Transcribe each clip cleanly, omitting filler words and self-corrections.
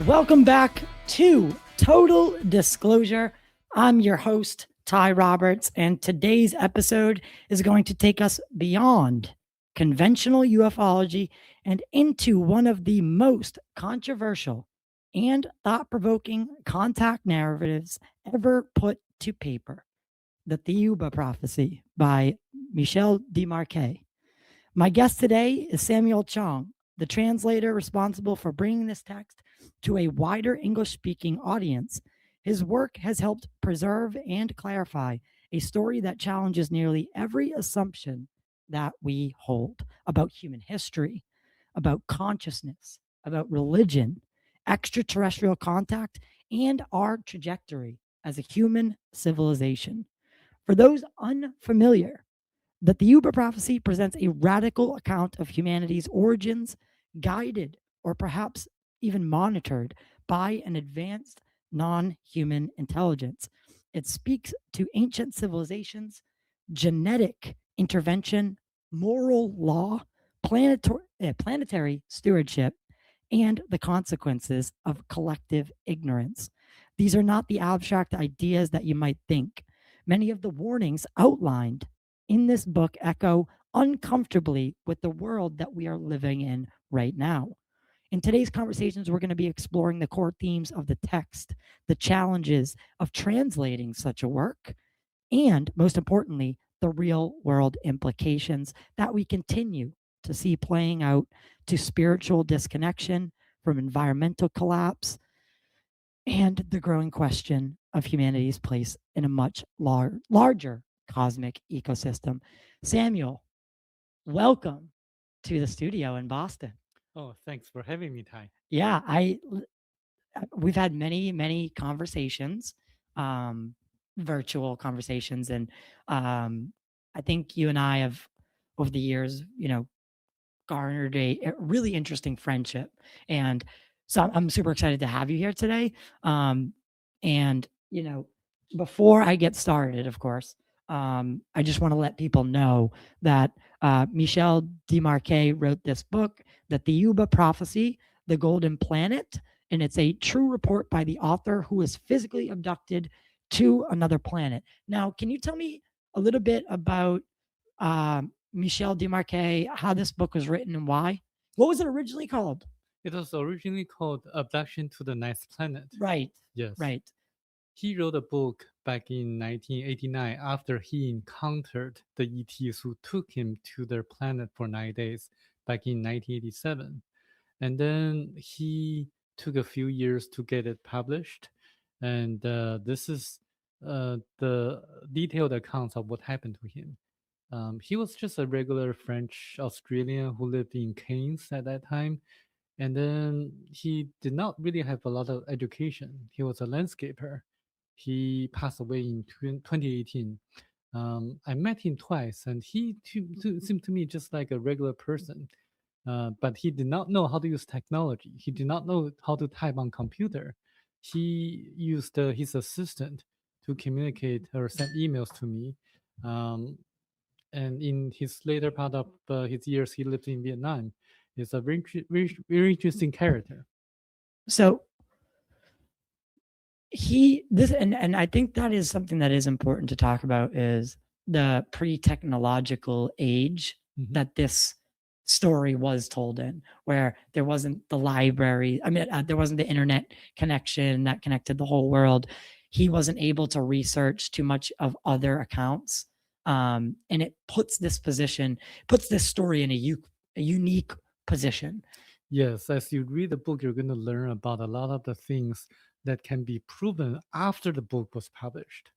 Welcome back to Total Disclosure. I'm your host, Ty Roberts, and today's episode is going to take us beyond conventional ufology and into one of the most controversial and thought-provoking contact narratives ever put to paper, the Thiaoouba Prophecy by Michel Desmarquet. My guest today is Samuel Chong, the translator responsible for bringing this text to a wider English-speaking audience. His work has helped preserve and clarify a story that challenges nearly every assumption that we hold about human history, about consciousness, about religion, extraterrestrial contact, and our trajectory as a human civilization. For those unfamiliar, the Thiaoouba Prophecy presents a radical account of humanity's origins, guided or perhaps even monitored by an advanced non-human intelligence. It speaks to ancient civilizations, genetic intervention, moral law, planetary stewardship, and the consequences of collective ignorance. These are not the abstract ideas that you might think. Many of the warnings outlined in this book echo uncomfortably with the world that we are living in right now. In today's conversations, we're going to be exploring the core themes of the text, the challenges of translating such a work, and most importantly, the real world implications that we continue to see playing out to spiritual disconnection from environmental collapse and the growing question of humanity's place in a much larger cosmic ecosystem. Samuel, welcome to the studio in Boston. Oh, thanks for having me, Ty. Yeah, we've had many conversations, virtual conversations, and I think you and I have over the years, garnered a really interesting friendship, and so I'm super excited to have you here today. And before I get started, of course, I just want to let people know that Michel Desmarquet wrote this book, The Thiaoouba Prophecy, The Golden Planet, and it's a true report by the author who was physically abducted to another planet. Now, can you tell me a little bit about Michel Desmarquet, how this book was written and why? What was it originally called? It was originally called Abduction to the Ninth Planet. Right. Yes. Right. He wrote a book back in 1989 after he encountered the ETs who took him to their planet for 9 days back in 1987. And then he took a few years to get it published. And this is the detailed accounts of what happened to him. He was just a regular French Australian who lived in Cairns at that time. And then he did not really have a lot of education. He was a landscaper. He passed away in 2018. I met him twice, and he seemed to me just like a regular person. But he did not know how to use technology. He did not know how to type on computer. He used his assistant to communicate or send emails to me. And in his later part of his years, he lived in Vietnam. He's a very interesting character. So and I think that is something that is important to talk about, is the pre-technological age that this story was told in, where there wasn't the library. I mean, there wasn't the internet connection that connected the whole world. He wasn't able to research too much of other accounts. And it puts this story in a unique position. Yes, as you read the book, you're going to learn about a lot of the things that can be proven after the book was published.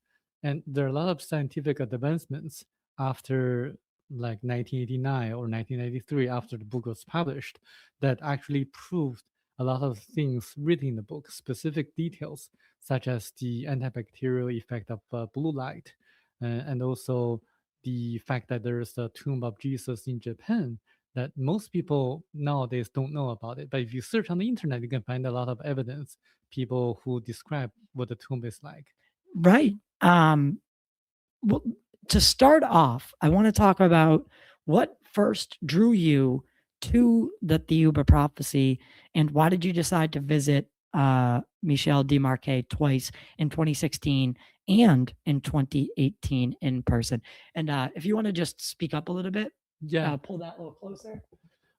And there are a lot of scientific advancements after like 1989 or 1993, after the book was published, that actually proved a lot of things written in the book, specific details, such as the antibacterial effect of blue light, and also the fact that there is a tomb of Jesus in Japan that most people nowadays don't know about it. But if you search on the internet, you can find a lot of evidence, people who describe what the tomb is like. Right. Well, to start off, I want to talk about what first drew you to the Thiaoouba Prophecy, and why did you decide to visit Michel Desmarquet twice in 2016 and in 2018 in person. And if you want to just speak up a little bit, Yeah. pull that a little closer.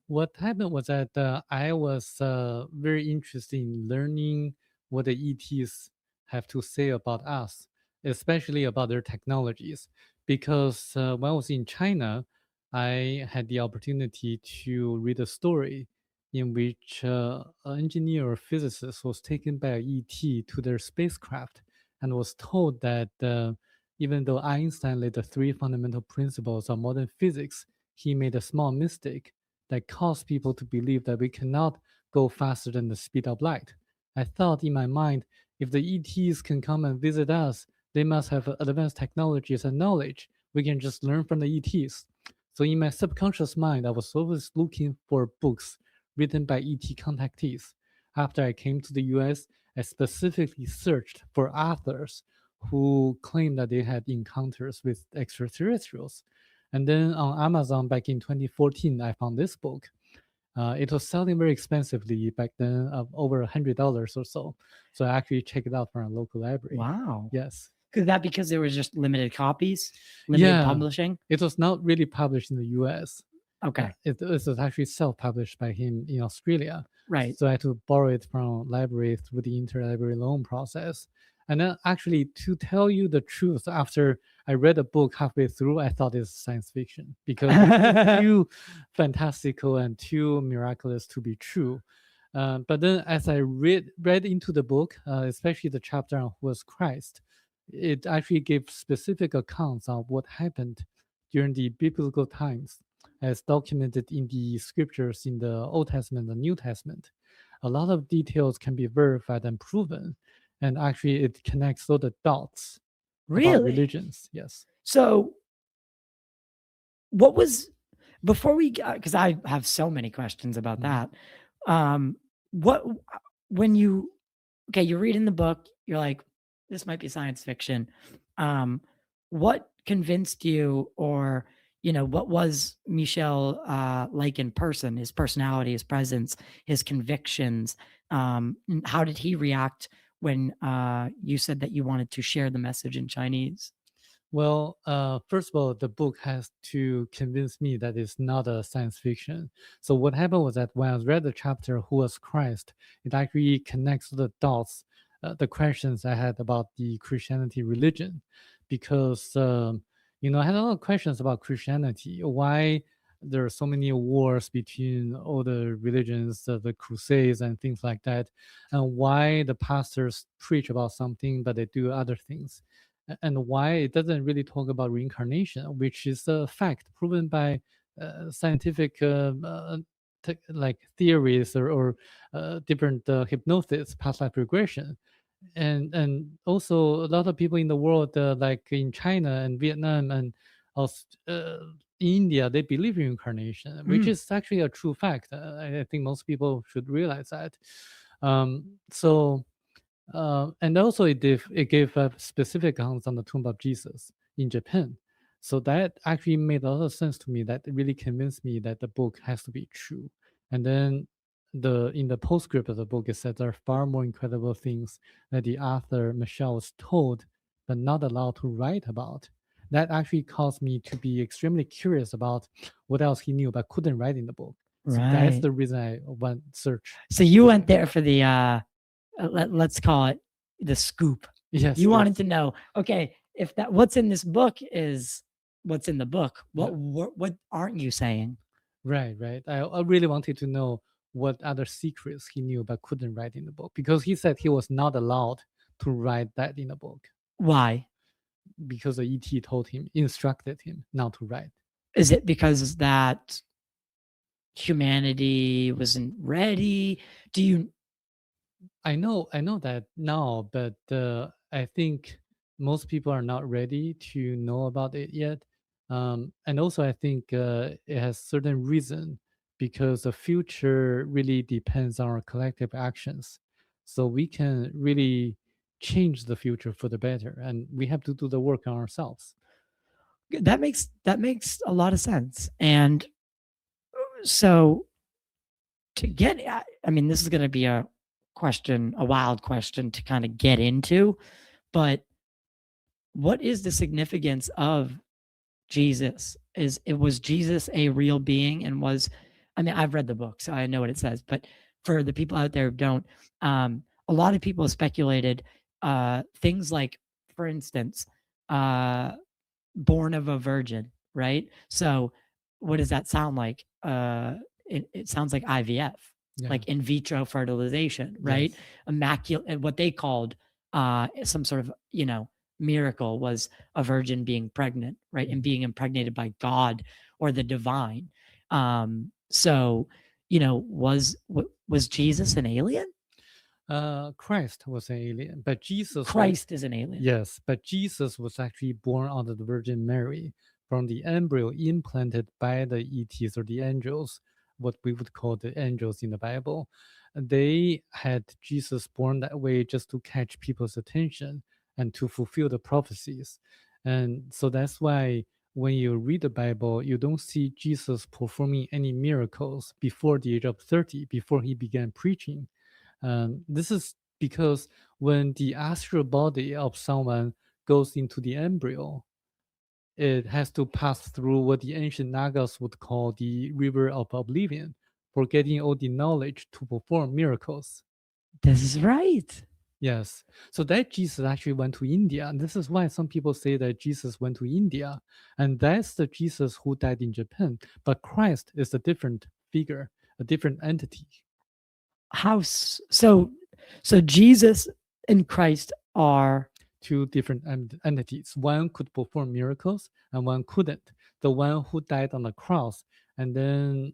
What happened was that I was very interested in learning what the ETs have to say about us, especially about their technologies. Because when I was in China, I had the opportunity to read a story in which an engineer or physicist was taken by an ET to their spacecraft and was told that even though Einstein laid the three fundamental principles of modern physics, he made a small mistake that caused people to believe that we cannot go faster than the speed of light. I thought in my mind, if the ETs can come and visit us, they must have advanced technologies and knowledge. We can just learn from the ETs. So in my subconscious mind, I was always looking for books written by ET contactees. After I came to the US, I specifically searched for authors who claimed that they had encounters with extraterrestrials. And then on Amazon back in 2014, I found this book. It was selling very expensively back then, of over $100 or so. So I actually checked it out from a local library. Wow. Yes. Is that because there was just limited copies, limited publishing? It was not really published in the US. Okay. It was actually self-published by him in Australia. Right. So I had to borrow it from library through the interlibrary loan process. And then actually, to tell you the truth, after I read a book halfway through, I thought it's science fiction because it's too fantastical and too miraculous to be true. But then as I read into the book, especially the chapter on who was Christ, it actually gave specific accounts of what happened during the biblical times as documented in the scriptures in the Old Testament and New Testament. A lot of details can be verified and proven, and actually it connects all the dots about Really? religions. Yes. So, what was before we because I have so many questions about Mhm. that. What when you you're reading the book, you're like, this might be science fiction. What convinced you, or what was Michel like in person? His personality, his presence, his convictions. And how did he react when you said that you wanted to share the message in Chinese? Well, first of all, the book has to convince me that it's not a science fiction. So what happened was that when I read the chapter "Who was Christ," it actually connects the dots, the questions I had about the Christianity religion, because I had a lot of questions about Christianity. Why there are so many wars between all the religions, the Crusades and things like that, and why the pastors preach about something but they do other things, and why it doesn't really talk about reincarnation, which is a fact proven by scientific like theories or different hypnosis, past life regression, and also a lot of people in the world, like in China and Vietnam and India, they believe in reincarnation, which is actually a true fact. I think most people should realize that. So and also it gave specific accounts on the tomb of Jesus in Japan. So that actually made a lot of sense to me. That really convinced me that the book has to be true. And then in the postscript of the book, it said there are far more incredible things that the author Michel was told but not allowed to write about. That actually caused me to be extremely curious about what else he knew but couldn't write in the book. So that's Right. the reason I went search. So you went there for the let's call it the scoop. Yes, You wanted yes. to know, okay, if that what's in this book is what's in the book, Yeah. what aren't you saying? Right, right. I really wanted to know what other secrets he knew but couldn't write in the book, because he said he was not allowed to write that in the book Why? because the ET told him, instructed him not to write. Is it because that humanity wasn't ready? Do you I know that now, but I think most people are not ready to know about it yet. And also, I think it has certain reason, because the future really depends on our collective actions. So we can really change the future for the better, and we have to do the work on ourselves. that makes a lot of sense. And so to get I mean, this is going to be a question, a wild question to kind of get into, but what is the significance of Jesus? Was Jesus a real being, and I mean, I've read the book, so I know what it says, but for the people out there who don't, a lot of people have speculated things like, for instance, uh, born of a virgin, right? So what does that sound like? It sounds like IVF, Yeah. like in vitro fertilization, right? Yes. Immaculate, what they called some sort of, miracle was a virgin being pregnant, right? And being impregnated by God or the divine. So, was Jesus an alien? Christ was an alien, but Jesus was, Christ is an alien. yes, but Jesus was actually born out of the Virgin Mary from the embryo implanted by the ETs or the angels, what we would call the angels in the Bible. They had Jesus born that way just to catch people's attention and to fulfill the prophecies. And so that's why when you read the Bible, you don't see Jesus performing any miracles before the age of 30, before he began preaching. This is because when the astral body of someone goes into the embryo, it has to pass through what the ancient Nagas would call the river of oblivion for getting all the knowledge to perform miracles. This is right. Yes. So that Jesus actually went to India. And this is why some people say that Jesus went to India. And that's the Jesus who died in Japan. But Christ is a different figure, a different entity. So Jesus and Christ are Two different entities. One could perform miracles and one couldn't. The one who died on the cross and then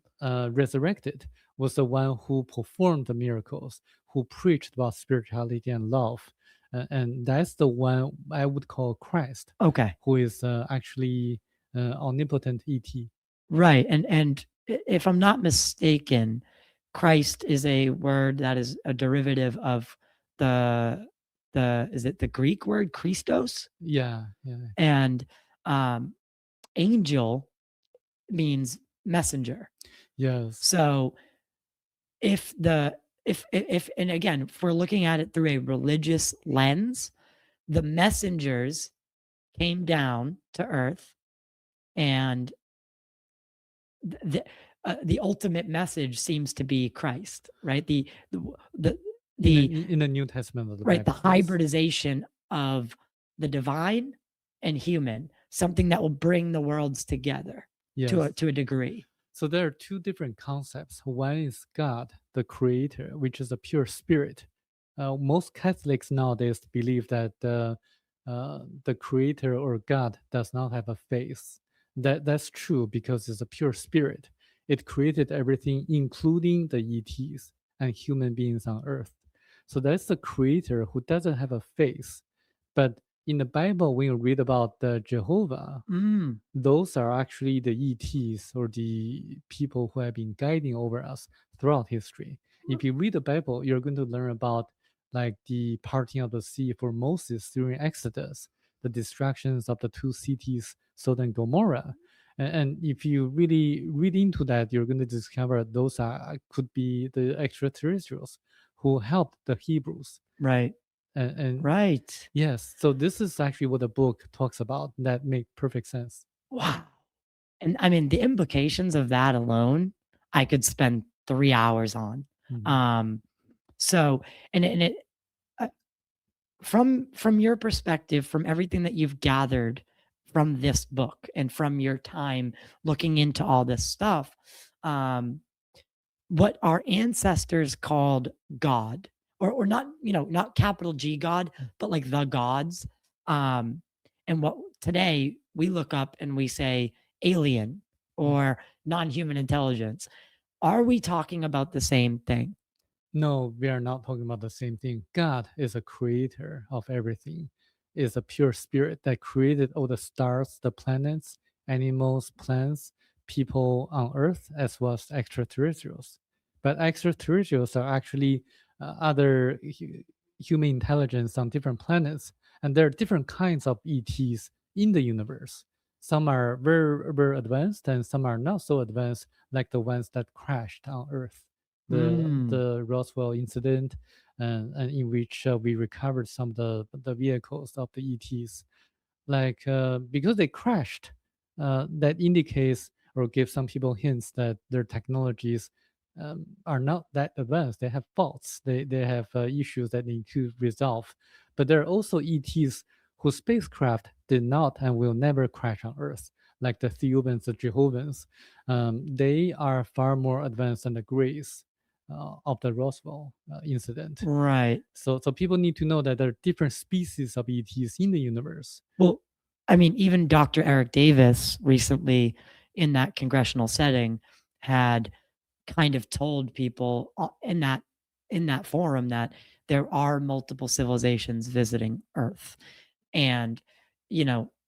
resurrected was the one who performed the miracles, who preached about spirituality and love. And that's the one I would call Christ, okay. who is actually omnipotent ET. Right. And if I'm not mistaken, Christ is a word that is a derivative of the is it the Greek word Christos? Yeah, yeah. And angel means messenger. Yes. So if and again, if we're looking at it through a religious lens, the messengers came down to earth, and the ultimate message seems to be Christ, right? In the New Testament of the right, Bible, the hybridization of the divine and human, something that will bring the worlds together yes. to a degree. So there are two different concepts. One is God, the creator, which is a pure spirit. Most Catholics nowadays believe that the creator or God does not have a face. That's true because it's a pure spirit. It created everything, including the ETs and human beings on earth. So that's the creator who doesn't have a face. But in the Bible, when you read about the Jehovah, those are actually the ETs or the people who have been guiding over us throughout history. If you read the Bible, you're going to learn about like the parting of the sea for Moses during Exodus, the destructions of the two cities, Sodom and Gomorrah. And if you really read into that, you're going to discover those could be the extraterrestrials who helped the Hebrews. Right. And right. Yes. So this is actually what the book talks about. That make perfect sense. Wow. And I mean, the implications of that alone, I could spend 3 hours on. So, and it from your perspective, from everything that you've gathered from this book and from your time looking into all this stuff, what our ancestors called God, or not, not capital G God, but like the gods, and what today we look up and we say alien or non-human intelligence. Are we talking about the same thing? No, we are not talking about the same thing. God is a creator of everything, is a pure spirit that created all the stars, the planets, animals, plants, people on Earth, as well as extraterrestrials. But extraterrestrials are actually other human intelligence on different planets, and there are different kinds of ETs in the universe. Some are very, very advanced, and some are not so advanced, like the ones that crashed on Earth. the Roswell incident, and in which we recovered some of the vehicles of the ETs, like because they crashed, that indicates or gives some people hints that their technologies are not that advanced. They have faults. They have issues that need to resolve. But there are also ETs whose spacecraft did not and will never crash on Earth, like the Thiaoubans, the Jehovahans. They are far more advanced than the Greys of the Roswell incident. Right. So people need to know that there are different species of ETs in the universe. Well, I mean, even Dr. Eric Davis recently in that congressional setting had kind of told people in that forum that there are multiple civilizations visiting Earth. And,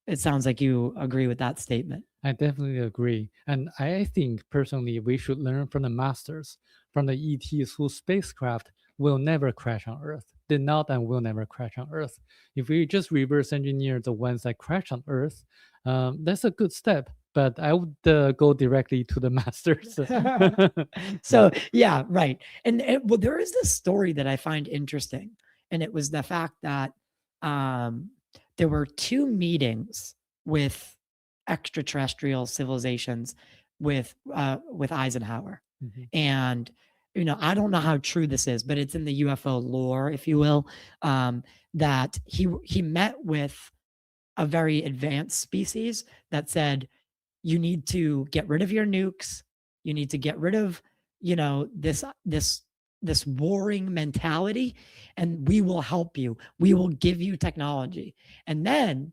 it sounds like you agree with that statement. I definitely agree. And I think personally we should learn from the masters, from the ETs whose spacecraft will never crash on Earth, did not and will never crash on Earth. If we just reverse engineer the ones that crash on Earth, that's a good step. But I would go directly to the masters. So, yeah, right. And well, there is this story that I find interesting. And it was the fact that there were two meetings with extraterrestrial civilizations with Eisenhower. Mhm. And I don't know how true this is, but it's in the UFO lore, if you will, that he met with a very advanced species that said, you need to get rid of your nukes. You need to get rid of, this warring mentality, and we will help you. We will give you technology. And then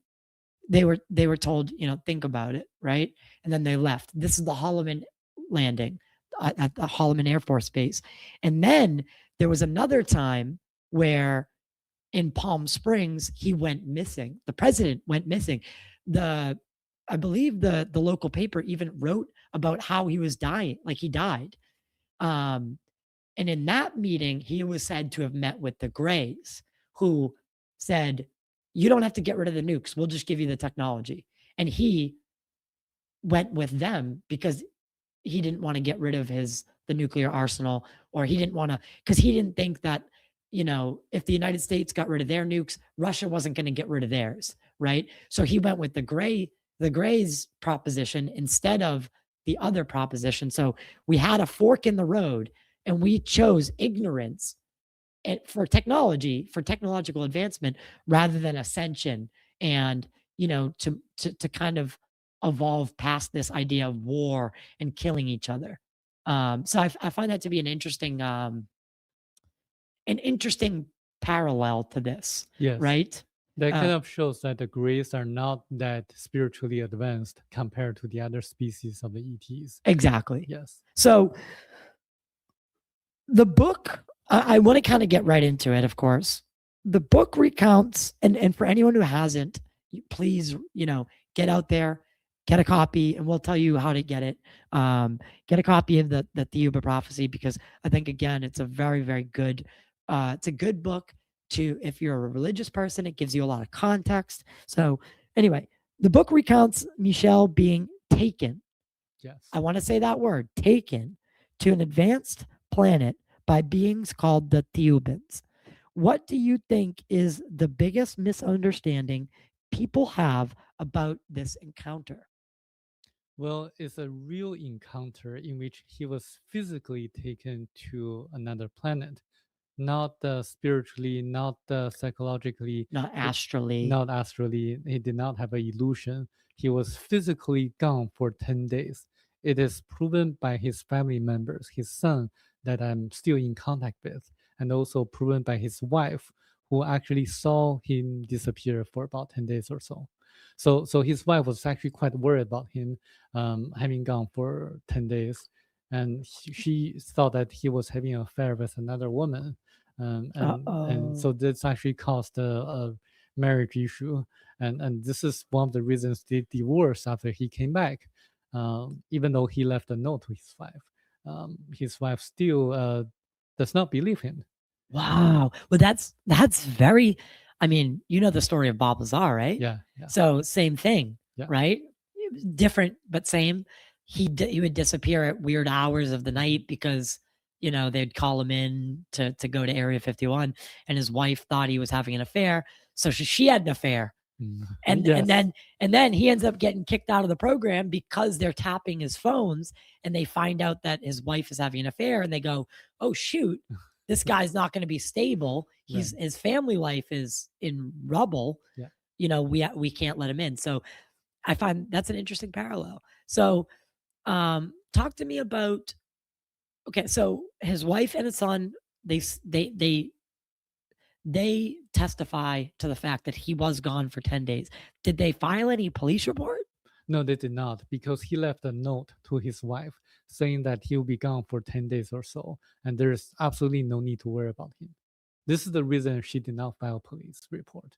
they were told, think about it, right? And then they left. This is the Holloman landing at the Holloman Air Force Base. And then there was another time where in Palm Springs he went missing. The president went missing. I believe the local paper even wrote about how he was dying, like he died. And in that meeting, he was said to have met with the Greys, who said, you don't have to get rid of the nukes. We'll just give you the technology. And he went with them because he didn't want to get rid of the nuclear arsenal, or he didn't want to, because he didn't think that, if the United States got rid of their nukes, Russia wasn't going to get rid of theirs, right? So he went with the Greys proposition instead of the other proposition. So we had a fork in the road, and we chose ignorance for technological advancement rather than ascension, and to kind of evolve past this idea of war and killing each other. So I find that to be an interesting parallel to this. Yes. Right? That kind of shows that the Greys are not that spiritually advanced compared to the other species of the ETs. Exactly. Yes. So the book, I want to kind of get right into it, of course. The book recounts, and for anyone who hasn't, please, get out there, get a copy, and we'll tell you how to get it. Get a copy of the Thiaoouba Prophecy, because I think, again, it's a very, very good, it's a good book if you're a religious person. It gives you a lot of context. So anyway, the book recounts Michel being taken. Yes. I want to say that word, taken, to an advanced planet by beings called the Thiaoubans. What do you think is the biggest misunderstanding people have about this encounter? Well, it's a real encounter in which he was physically taken to another planet, not spiritually, not psychologically, Not astrally. not astrally. He did not have an illusion. He was physically gone for 10 days. It is proven by his family members, his son, that I'm still in contact with, and also proven by his wife, who actually saw him disappear for about 10 days or so. So his wife was actually quite worried about him having gone for 10 days. And she thought that he was having an affair with another woman. And so this actually caused a marriage issue. And this is one of the reasons they divorced after he came back, even though he left a note to his wife. His wife still does not believe him. Wow. Well, that's very, I mean, the story of Bob Lazar, right? Yeah. So same thing, Yeah. right? Different, but same. He would disappear at weird hours of the night because they'd call him in to go to Area 51, and his wife thought he was having an affair, so she had an affair. And Yes. and then he ends up getting kicked out of the program because they're tapping his phones, and they find out that his wife is having an affair, and they go, "Oh shoot, this guy's not going to be stable. His family life is in rubble. Yeah. We can't let him in." So I find that's an interesting parallel. So talk to me about, okay, so his wife and his son, they testify to the fact that he was gone for 10 days. Did they file any police report? No, they did not, because he left a note to his wife saying that he'll be gone for 10 days or so, and there's absolutely no need to worry about him. This is the reason she did not file a police report.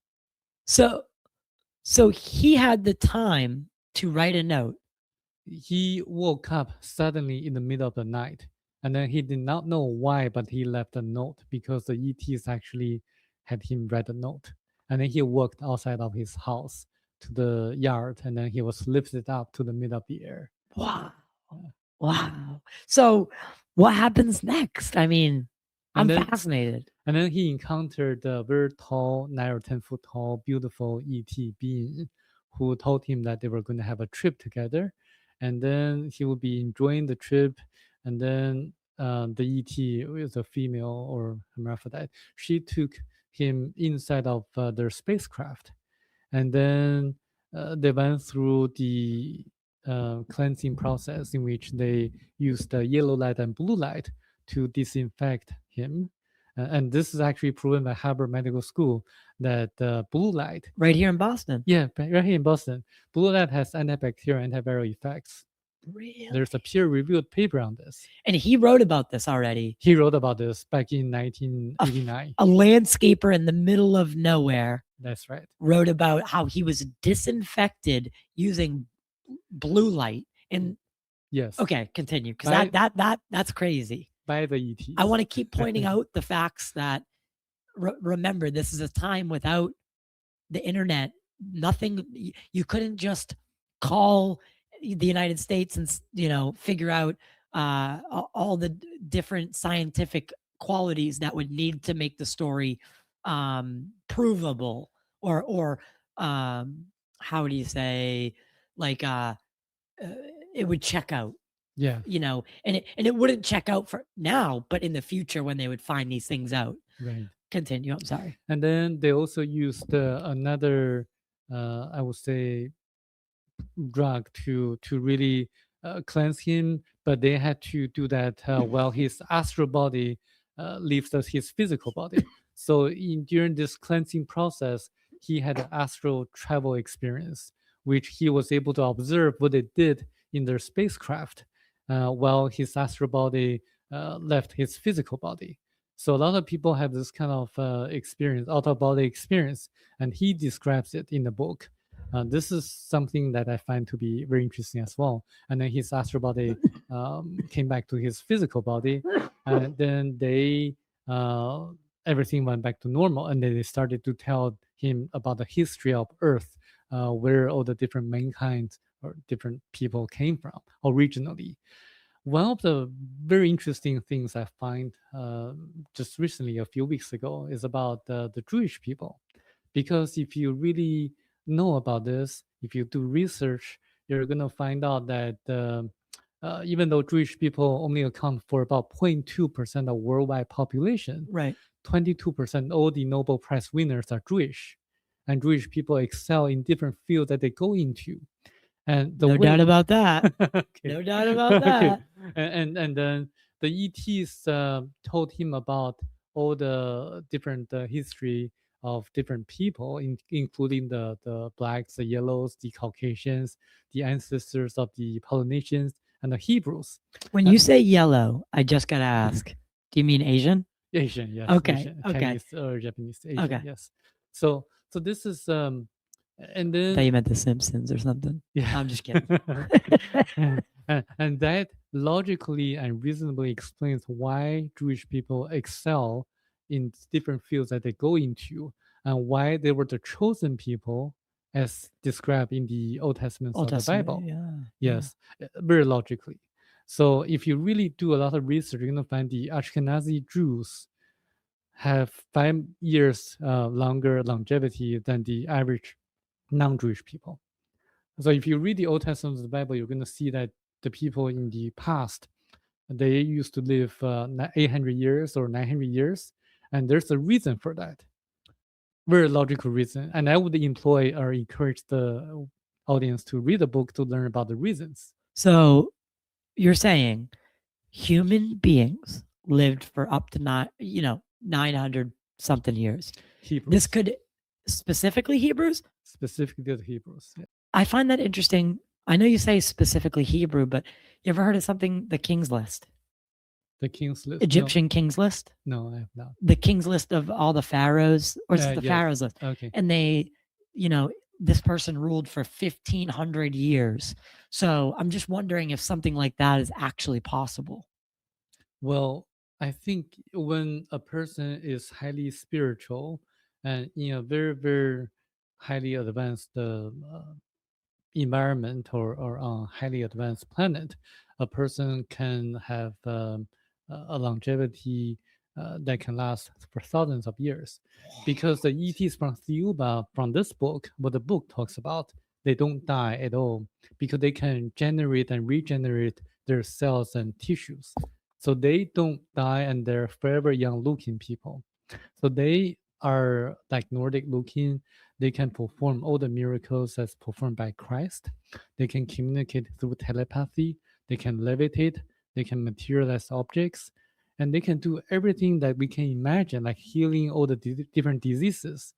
So he had the time to write a note. He woke up suddenly in the middle of the night, and then he did not know why, but he left a note because the ETs actually had him write a note. And then he walked outside of his house to the yard, and then he was lifted up to the middle of the air. Wow. Wow. So what happens next? I mean, I'm fascinated. And then he encountered a very tall, 9 or 10 foot tall, beautiful ET being who told him that they were going to have a trip together. And then he would be enjoying the trip. And then the ET was a female or hermaphrodite. She took him inside of their spacecraft. And then they went through the cleansing process in which they used the yellow light and blue light to disinfect him. And this is actually proven by Harvard Medical School that blue light. Right here in Boston. Yeah, right here in Boston. Blue light has antibacterial, antiviral effects. Really? There's a peer-reviewed paper on this. And he wrote about this already. He wrote about this back in 1989. A landscaper in the middle of nowhere. That's right. Wrote about how he was disinfected using blue light. And yes. Okay, continue, because that's crazy. By the ETs. I want to keep pointing out the facts that remember, this is a time without the internet. Nothing, you couldn't just call the United States and figure out all the different scientific qualities that would need to make the story provable, or how do you say, like it would check out. Yeah. And it wouldn't check out for now, but in the future when they would find these things out. Right. Continue. I'm sorry. And then they also used another, I would say, drug to really cleanse him, but they had to do that while his astral body leaves his physical body. So during this cleansing process, he had an astral travel experience, which he was able to observe what they did in their spacecraft while his astral body left his physical body. So a lot of people have this kind of experience, out-of-body experience, and he describes it in the book. This is something that I find to be very interesting as well. And then his astral body came back to his physical body, and then everything went back to normal, and then they started to tell him about the history of Earth, where all the different mankind or different people came from originally. One of the very interesting things I find just recently, a few weeks ago, is about the Jewish people. Because if you really know about this, if you do research, you're going to find out that even though Jewish people only account for about 0.2% of worldwide population, right, 22% all the Nobel Prize winners are Jewish. And Jewish people excel in different fields that they go into. And no doubt about that. Okay. No doubt about that. And then the ETs told him about all the different history of different people, including the blacks, the yellows, the Caucasians, the ancestors of the Polynesians, and the Hebrews. When you say yellow, I just got to ask, do you mean Asian? Asian, yes. Okay. Asian, Okay. Chinese or Japanese. Asian, okay. Yes. So this is and then I thought you meant The Simpsons or something. Yeah, I'm just kidding. and that logically and reasonably explains why Jewish people excel in different fields that they go into, and why they were the chosen people as described in the Old Testament of the Bible. Yeah. Yes, very logically. So if you really do a lot of research, you're going to find the Ashkenazi Jews have 5 years longer longevity than the average non-Jewish people. So if you read the Old Testament of the Bible, you're going to see that the people in the past, they used to live 800 years or 900 years, and there's a reason for that. Very logical reason. And I would employ or encourage the audience to read the book to learn about the reasons. So you're saying human beings lived for up to 900 something years. Hebrews. This could specifically Hebrews. Specifically the Hebrews. Yeah. I find that interesting. I know you say specifically Hebrew, but you ever heard of something, the King's List? The King's List? Egyptian King's List? No, I have not. The King's List of all the pharaohs, or it's the yes. pharaohs list. Okay. And they, this person ruled for 1,500 years. So I'm just wondering if something like that is actually possible. Well, I think when a person is highly spiritual and in a very, very highly advanced environment or on highly advanced planet, a person can have a longevity that can last for thousands of years. Because the ETs from Thiaoouba, from this book, what the book talks about, they don't die at all because they can generate and regenerate their cells and tissues. So they don't die and they're forever young looking people. So they are like Nordic looking. They can perform all the miracles as performed by Christ. They can communicate through telepathy. They can levitate. They can materialize objects. And they can do everything that we can imagine, like healing all the different diseases.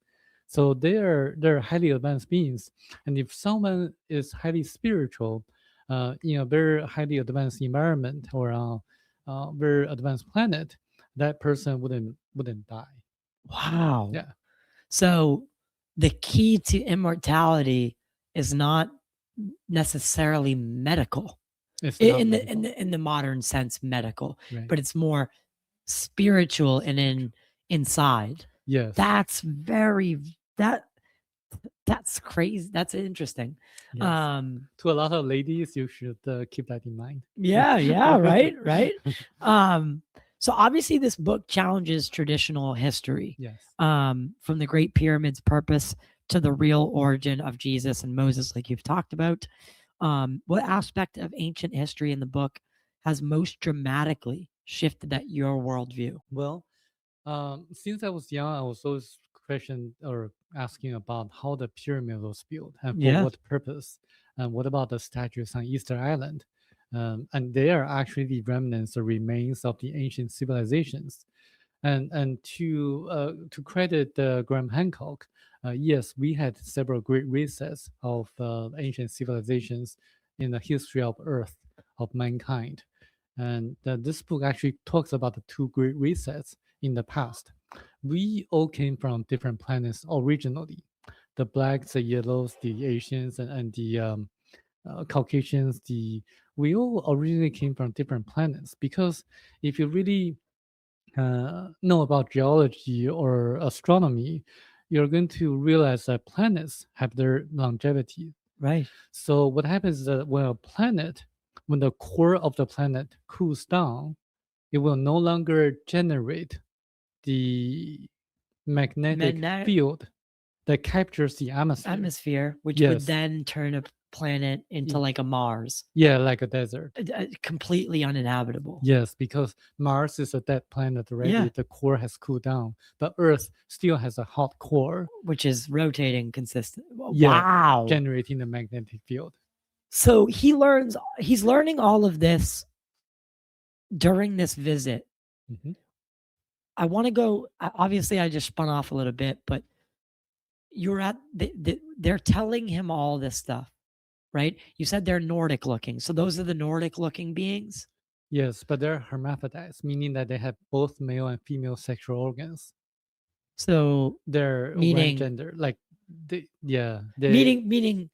So they're highly advanced beings. And if someone is highly spiritual, in a very highly advanced environment or a very advanced planet, that person wouldn't die. Wow. Yeah. So the key to immortality is not necessarily medical. It's in not in the modern sense, medical, right. but it's more spiritual and inside. Yes. That's that's crazy. That's interesting. Yes. To a lot of ladies, you should keep that in mind. Yeah, right. So obviously this book challenges traditional history. Yes. From the Great Pyramid's purpose to the real origin of Jesus and Moses, like you've talked about. What aspect of ancient history in the book has most dramatically shifted that your worldview? Well, since I was young, I was always questioned or asking about how the pyramid was built and for what purpose, and what about the statues on Easter Island, and they are actually the remnants or remains of the ancient civilizations. And to credit Graham Hancock, yes, we had several great resets of ancient civilizations in the history of Earth, of mankind. And this book actually talks about the two great resets in the past. We all came from different planets originally. The blacks, the yellows, the Asians, and the Caucasians, we all originally came from different planets. Because if you really know about geology or astronomy, you're going to realize that planets have their longevity. Right. So what happens is that when the core of the planet cools down, it will no longer generate the magnetic field that captures the atmosphere, which would then turn a planet into like a Mars. Yeah, like a desert. Completely uninhabitable. Yes, because Mars is a dead planet already. Yeah. The core has cooled down. But Earth still has a hot core. Which is rotating consistent. Yeah, wow. Generating the magnetic field. So he's learning all of this during this visit. Mm-hmm. I want to go, obviously I just spun off a little bit, but you're at, they're telling him all this stuff, right? You said they're Nordic looking. So those are the Nordic looking beings? Yes, but they're hermaphrodites, meaning that they have both male and female sexual organs. So they're meaning gender, like meaning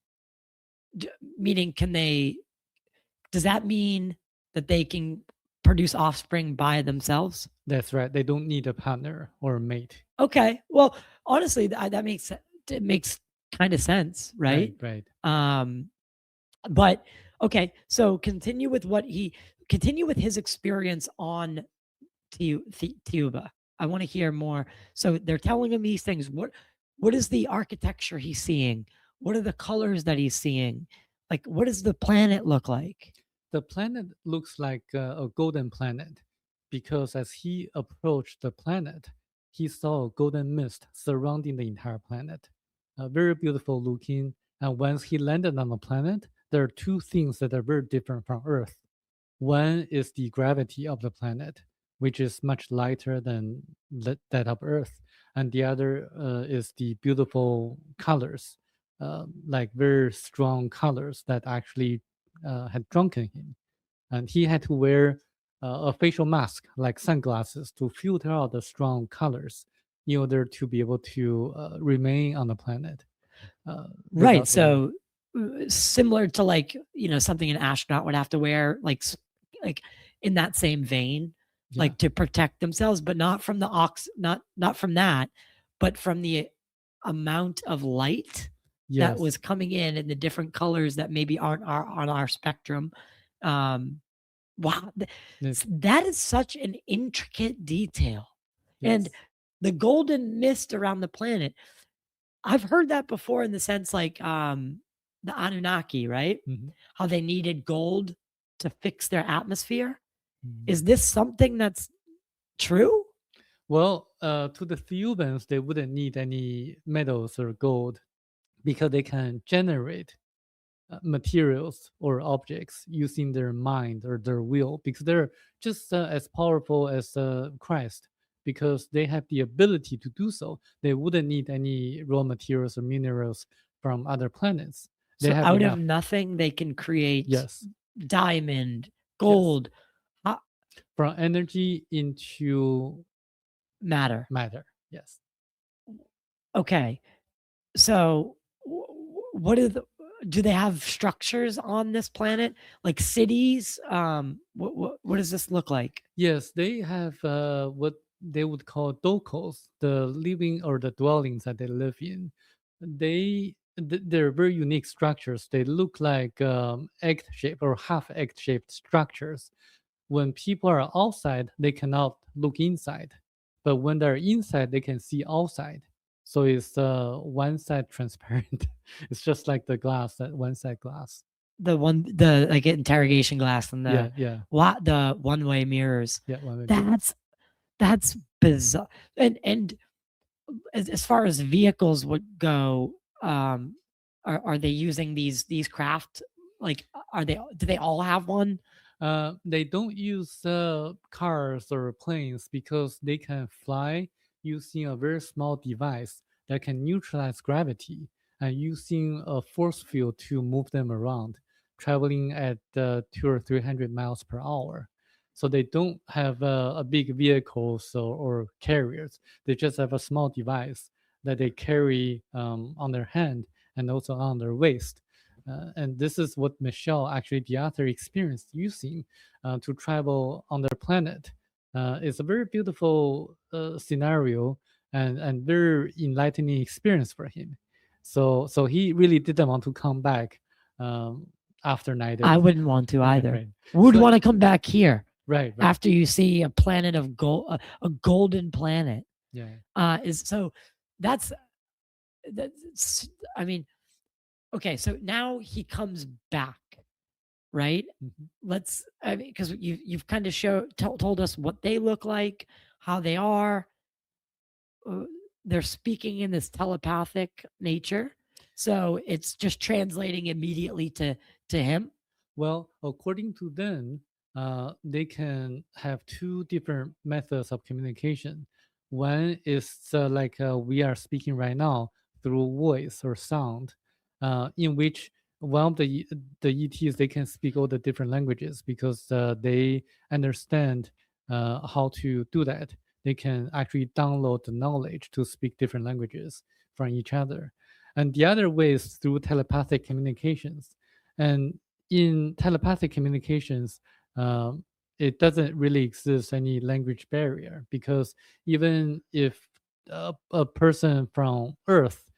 can they, does that mean that they can produce offspring by themselves? That's right. They don't need a partner or a mate. Okay. Well, honestly, that makes kind of sense, right? Right. But Okay, so continue with his experience on Thiaoouba. I want to hear more. So they're telling him these things. What is the architecture he's seeing? What are the colors that he's seeing? Like, what does the planet look like? The planet looks like a golden planet because as he approached the planet, he saw a golden mist surrounding the entire planet. Very beautiful looking. And once he landed on the planet, there are two things that are very different from Earth. One is the gravity of the planet, which is much lighter than that of Earth. And the other is the beautiful colors, like very strong colors that actually had drunken him. And he had to wear a facial mask, like sunglasses, to filter out the strong colors in order to be able to remain on the planet Right. without getting. So similar to like, something an astronaut would have to wear, like in that same vein, Yeah. like to protect themselves, but not from the not from that, but from the amount of light that Yes. was coming in and the different colors that maybe aren't on our spectrum. Wow, that is such an intricate detail. And Yes. the golden mist around the planet, I've heard that before in the sense like the Anunnaki, right? Mhm. How they needed gold to fix their atmosphere. Is Mhm. this something that's true? Well, to the Theubans, they wouldn't need any metals or gold because they can generate materials or objects using their mind or their will because they're just as powerful as Christ because they have the ability to do so. They wouldn't need any raw materials or minerals from other planets. They So have out of enough. nothing, they can create Yes. diamond, Yes. gold, From energy into matter. matter. Yes. Okay. So what are do they have structures on this planet like cities? What does this look like? Yes, they have what they would call dokos, the living or the dwellings that they live in. They're very unique structures. They look like egg shaped or half egg shaped structures. When people are outside, they cannot look inside, but when they're inside, they can see outside. So it's one side transparent. It's just like the glass, that one side glass. The like interrogation glass and Yeah, yeah, the one-way mirrors. yeah. One would be. That's bizarre. And as far as vehicles would go, are they using these craft? Like, do they all have one? They don't use cars or planes because they can fly using a very small device that can neutralize gravity and using a force field to move them around, traveling at 200 or 300 miles per hour. So they don't have a big vehicles or carriers. They just have a small device that they carry on their hand and also on their waist. And this is what Michel, actually the author, experienced using to travel on their planet. It's a very beautiful scenario and very enlightening experience for him. So he really didn't want to come back um, after 9 days. I wouldn't want to Right, either. right. Would So want to come back here right, right. after you see a planet of gold, a golden planet. Yeah. Is so that's I mean, okay, so now he comes back, right? Mhm. Let's, I mean, because you've kind of told us what they look like, how they are. uh, They're speaking in this telepathic nature, so it's just translating immediately to him. Well, according to them, they can have two different methods of communication. One is like we are speaking right now through voice or sound, in which one of the ETs they can speak all the different languages because they understand how to do that. They can actually download the knowledge to speak different languages from each other. And the other way is through telepathic communications. And in telepathic communications, it doesn't really exist any language barrier because even if a person from Earth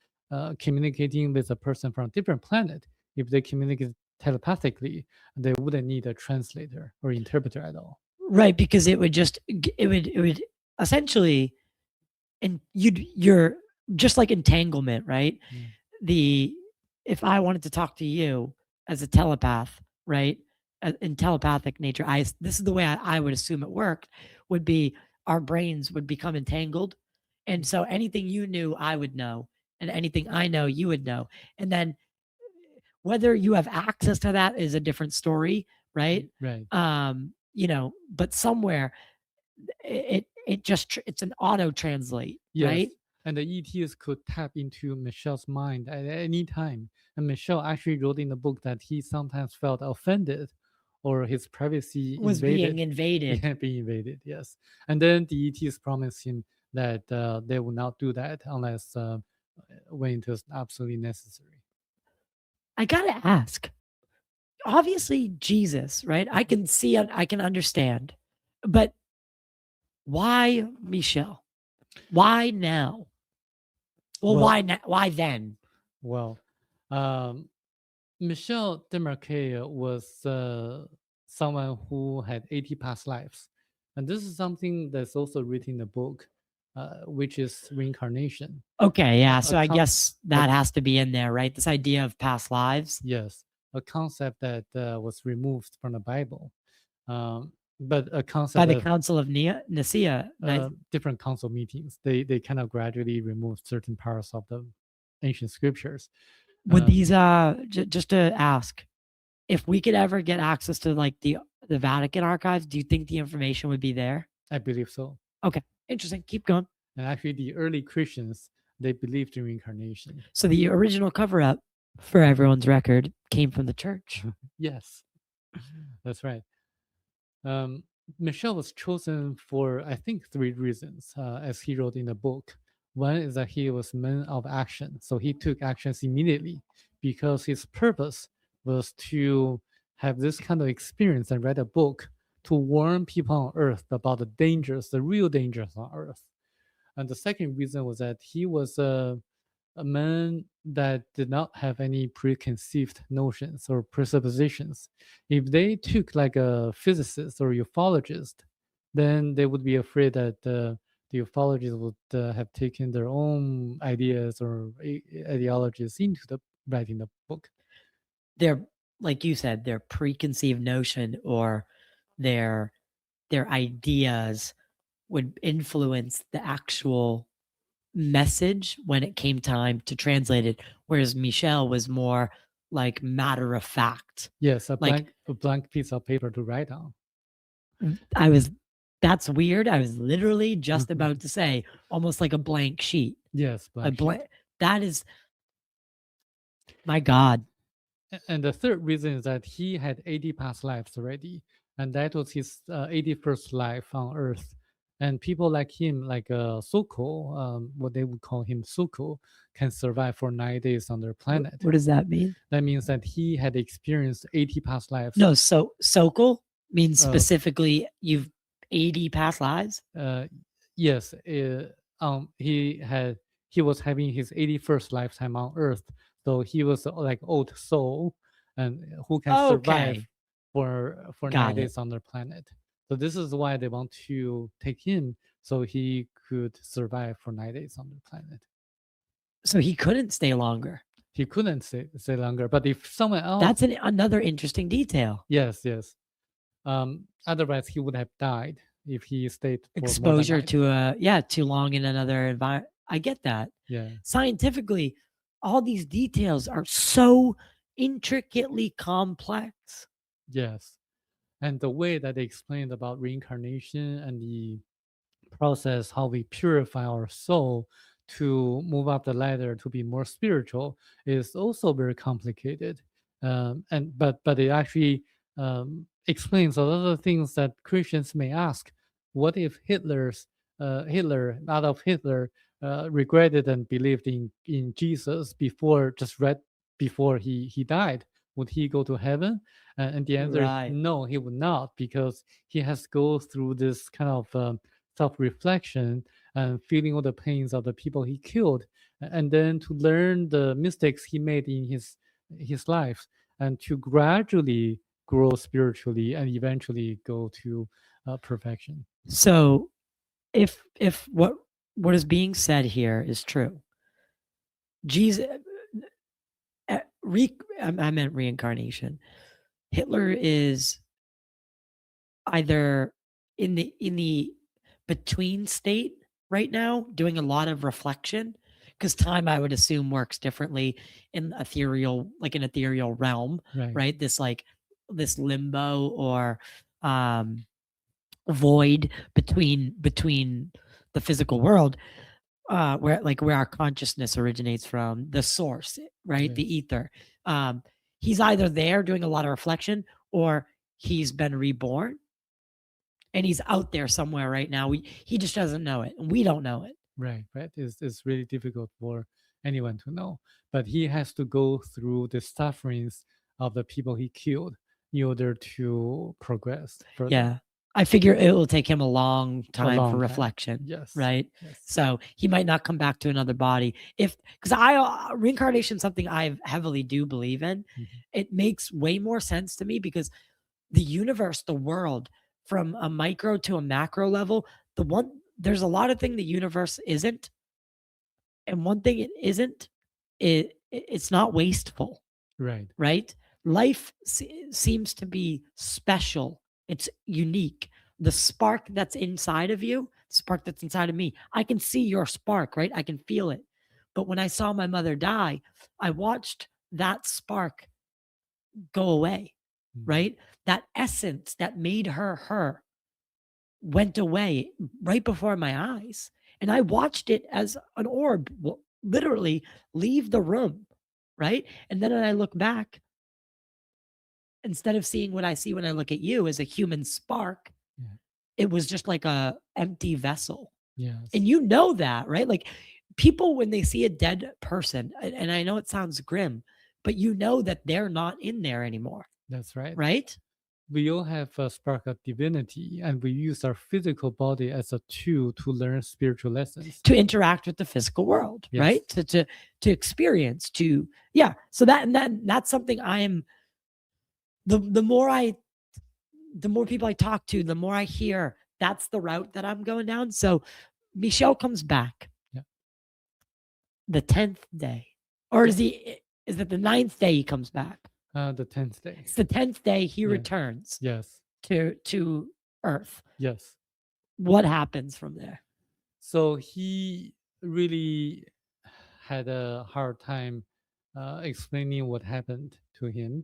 communicating with a person from a different planet, if they communicate telepathically, they wouldn't need a translator or interpreter at all. Right, because it would essentially, and you're just like entanglement, right? Yeah. The If I wanted to talk to you as a telepath, right, in telepathic nature, this is the way I would assume it worked, would be our brains would become entangled, and so anything you knew, I would know, and anything I know, you would know, and then whether you have access to that is a different story, right? Right. But somewhere it's an auto translate, Yes. right? And the ETs could tap into Michel's mind at any time. And Michel actually wrote in the book that he sometimes felt offended or his privacy Was being invaded. invaded. Yeah, being invaded, yes. And then the ETs promised him that they will not do that unless when it was absolutely necessary. I gotta ask. Obviously, Jesus, right? I can see it, I can understand, but why Michel? Why now? Well, Well, why now? Why then? well, um, Michel Desmarquet was someone who had 80 past lives. And this is something that's also written in the book, which is reincarnation. Okay, A, yeah. a So I con- guess a, that has to be in there, right? This idea of past lives yes, a concept that was removed from the Bible, but a by concept the of Council of Nicaea. different council meetings. They kind of gradually removed certain parts of the ancient scriptures. Would Um, these just to ask, if we could ever get access to like the Vatican archives, do you think the information would be there? I believe so. Okay, interesting. Keep going. And actually, the early Christians, they believed in reincarnation. So the original cover up, for everyone's record, came from the church. Yes, that's right. Um, Michel was chosen for, I think, three reasons, as he wrote in the book. One is that he was man of action, so he took actions immediately because his purpose was to have this kind of experience and write a book to warn people on Earth about the dangers, the real dangers on Earth. And the second reason was that he was a man that did not have any preconceived notions or presuppositions. If they took like a physicist or ufologist, then they would be afraid that the ufologists would have taken their own ideas or ideologies into the writing the book. Their, like you said, their preconceived notion or their their ideas would influence the actual message when it came time to translate it, whereas Michel was more like matter of fact. Yes, Like a blank piece of paper to write on. I was that's weird. I was literally just about to say almost like a blank sheet. Yes, A blank blank sheet. that is my God. And the third reason is that he had 80 past lives already, and that was his 81st life on Earth. And people like him, like Soko, what they would call him Soko, can survive for 9 days on their planet. What does that mean? That means that he had experienced 80 past lives. No, so Sokol means Uh, specifically you've 80 past lives. Yes, he was having his 81st lifetime on Earth, so he was like old soul, and who can survive Okay. for Got 9 days on their planet. So this is why they want to take him, so he could survive for 9 days on their planet. So he couldn't stay longer. He couldn't stay longer, but if someone else, That's another interesting detail. yes. Otherwise, he would have died if he stayed for more than Exposure 9 days. to too long in another environment. I get that. Yeah. Scientifically, all these details are so intricately complex. Yes. And the way that they explained about reincarnation and the process, how we purify our soul to move up the ladder to be more spiritual, is also very complicated. But it actually explains a lot of things that Christians may ask. What if Adolf Hitler, regretted and believed in Jesus before before he died? Would he go to heaven? And the answer is Right. no, he would not, because he has to go through this kind of self-reflection and feeling all the pains of the people he killed, and then to learn the mistakes he made in his life, and to gradually grow spiritually and eventually go to perfection. So if what is being said here is true, Jesus, I meant reincarnation. Hitler is either in the between state right now, doing a lot of reflection, because time I would assume works differently in an ethereal realm, Right. right? This limbo or um void between the physical world, where our consciousness originates from, the source, right? Yes. The ether. Um, he's either there doing a lot of reflection, or he's been reborn and he's out there somewhere right now. He just doesn't know it, and we don't know it. Right, right. It's really difficult for anyone to know. But he has to go through the sufferings of the people he killed in order to progress further. Yeah. I figure it will take him a long A time long for time. reflection. Yes. Right. Yes. So he might not come back to another body because reincarnation is something I heavily do believe in. Mhm. It makes way more sense to me because the universe, the world, from a micro to a macro level, there's a lot of thing the universe isn't, and one thing it isn't, it's not wasteful. Right. Right? Life seems to be special. It's unique. The spark that's inside of you, the spark that's inside of me, I can see your spark, right? I can feel it. But when I saw my mother die, I watched that spark go away, Mhm. right? That essence that made her her went away right before my eyes. And I watched it as an orb literally leave the room, right? And then when I look back, instead of seeing what I see when I look at you as a human spark, Yeah. it was just like a empty vessel. Yes. And you know that, right? Like people, when they see a dead person, and I know it sounds grim, but you know that they're not in there anymore, That's right. right? We all have a spark of divinity, and we use our physical body as a tool to learn spiritual lessons. To interact with the physical world, Yes. right? To experience, yeah. So that's something I am. The more people I talk to, the more I hear that's the route that I'm going down. So Michel comes back. Yeah. The 10th day. Or is it the 9th day he comes back? The 10th day. It's the 10th day he Yeah. returns Yes. to Earth. Yes. What happens from there? So he really had a hard time explaining what happened to him.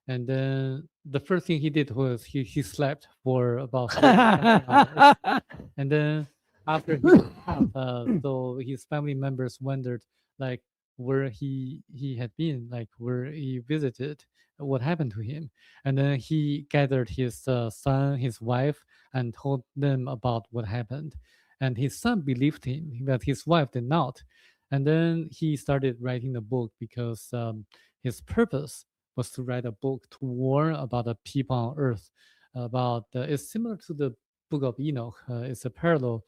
And then the first thing he did was he slept for about 3 hours. And then after he woke up, so his family members wondered like where he had been, like where he visited, what happened to him. And then he gathered his son, his wife, and told them about what happened. And his son believed him, but his wife did not. And then he started writing the book because his purpose was to write a book to warn about the people on earth. About it's similar to the Book of Enoch. It's a parallel.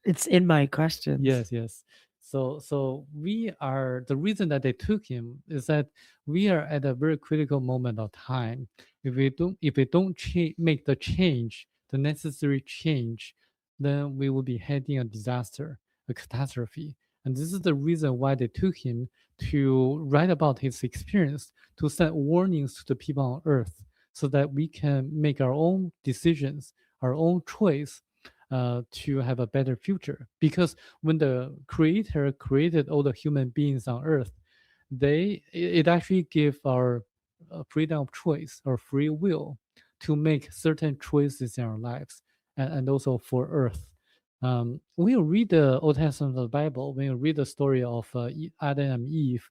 It's in my questions. Yes, yes. So we are, the reason that they took him is that we are at a very critical moment of time. If we don't make the change, the necessary change, then we will be heading a disaster, a catastrophe. And this is the reason why they took him to write about his experience, to send warnings to the people on earth, so that we can make our own decisions, our own choice, to have a better future. Because when the creator created all the human beings on earth, it actually gave our freedom of choice or free will to make certain choices in our lives, and also for earth. When you read the Old Testament of the Bible, when you read the story of Adam and Eve,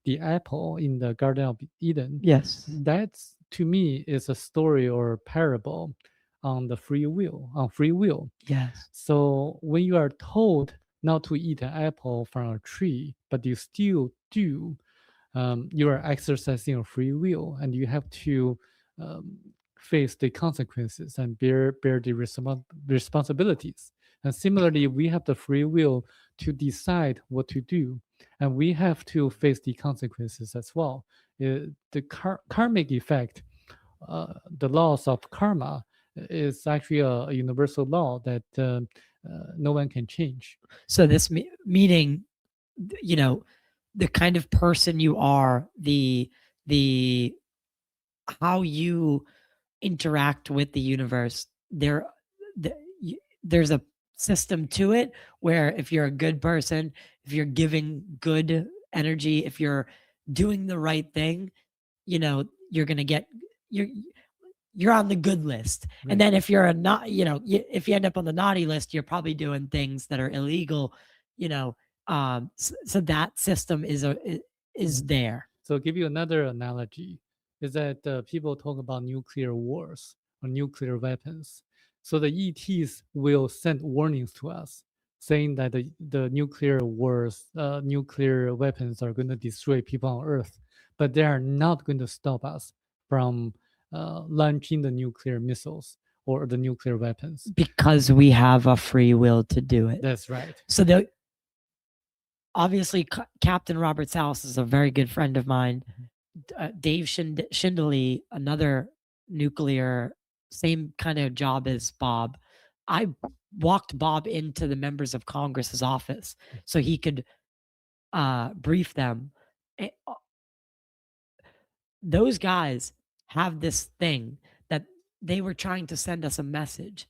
the apple in the Garden of Eden, Yes. that's, to me, is a story or parable on free will. Yes. So when you are told not to eat an apple from a tree, but you still do, you are exercising your free will, and you have to um, face the consequences and bear the responsibilities. And similarly, we have the free will to decide what to do, and we have to face the consequences as well. the karmic effect, the laws of karma is actually a universal law that no one can change. So this meaning, you know, the kind of person you are, the how you interact with the universe, there's a system to it where if you're a good person, if you're giving good energy, if you're doing the right thing, you're going to get you're on the good list. Right. And then if you're if you end up on the naughty list, you're probably doing things that are illegal, so that system is there. So I'll give you another analogy is that people talk about nuclear wars or nuclear weapons. So the ETs will send warnings to us saying that the nuclear wars, nuclear weapons are going to destroy people on Earth, but they are not going to stop us from launching the nuclear missiles or the nuclear weapons. Because we have a free will to do it. That's right. So obviously, Captain Robert Salas is a very good friend of mine. Dave Schindele, another nuclear, same kind of job as Bob. I walked Bob into the members of Congress's office so he could brief them. Those guys have this thing that they were trying to send us a message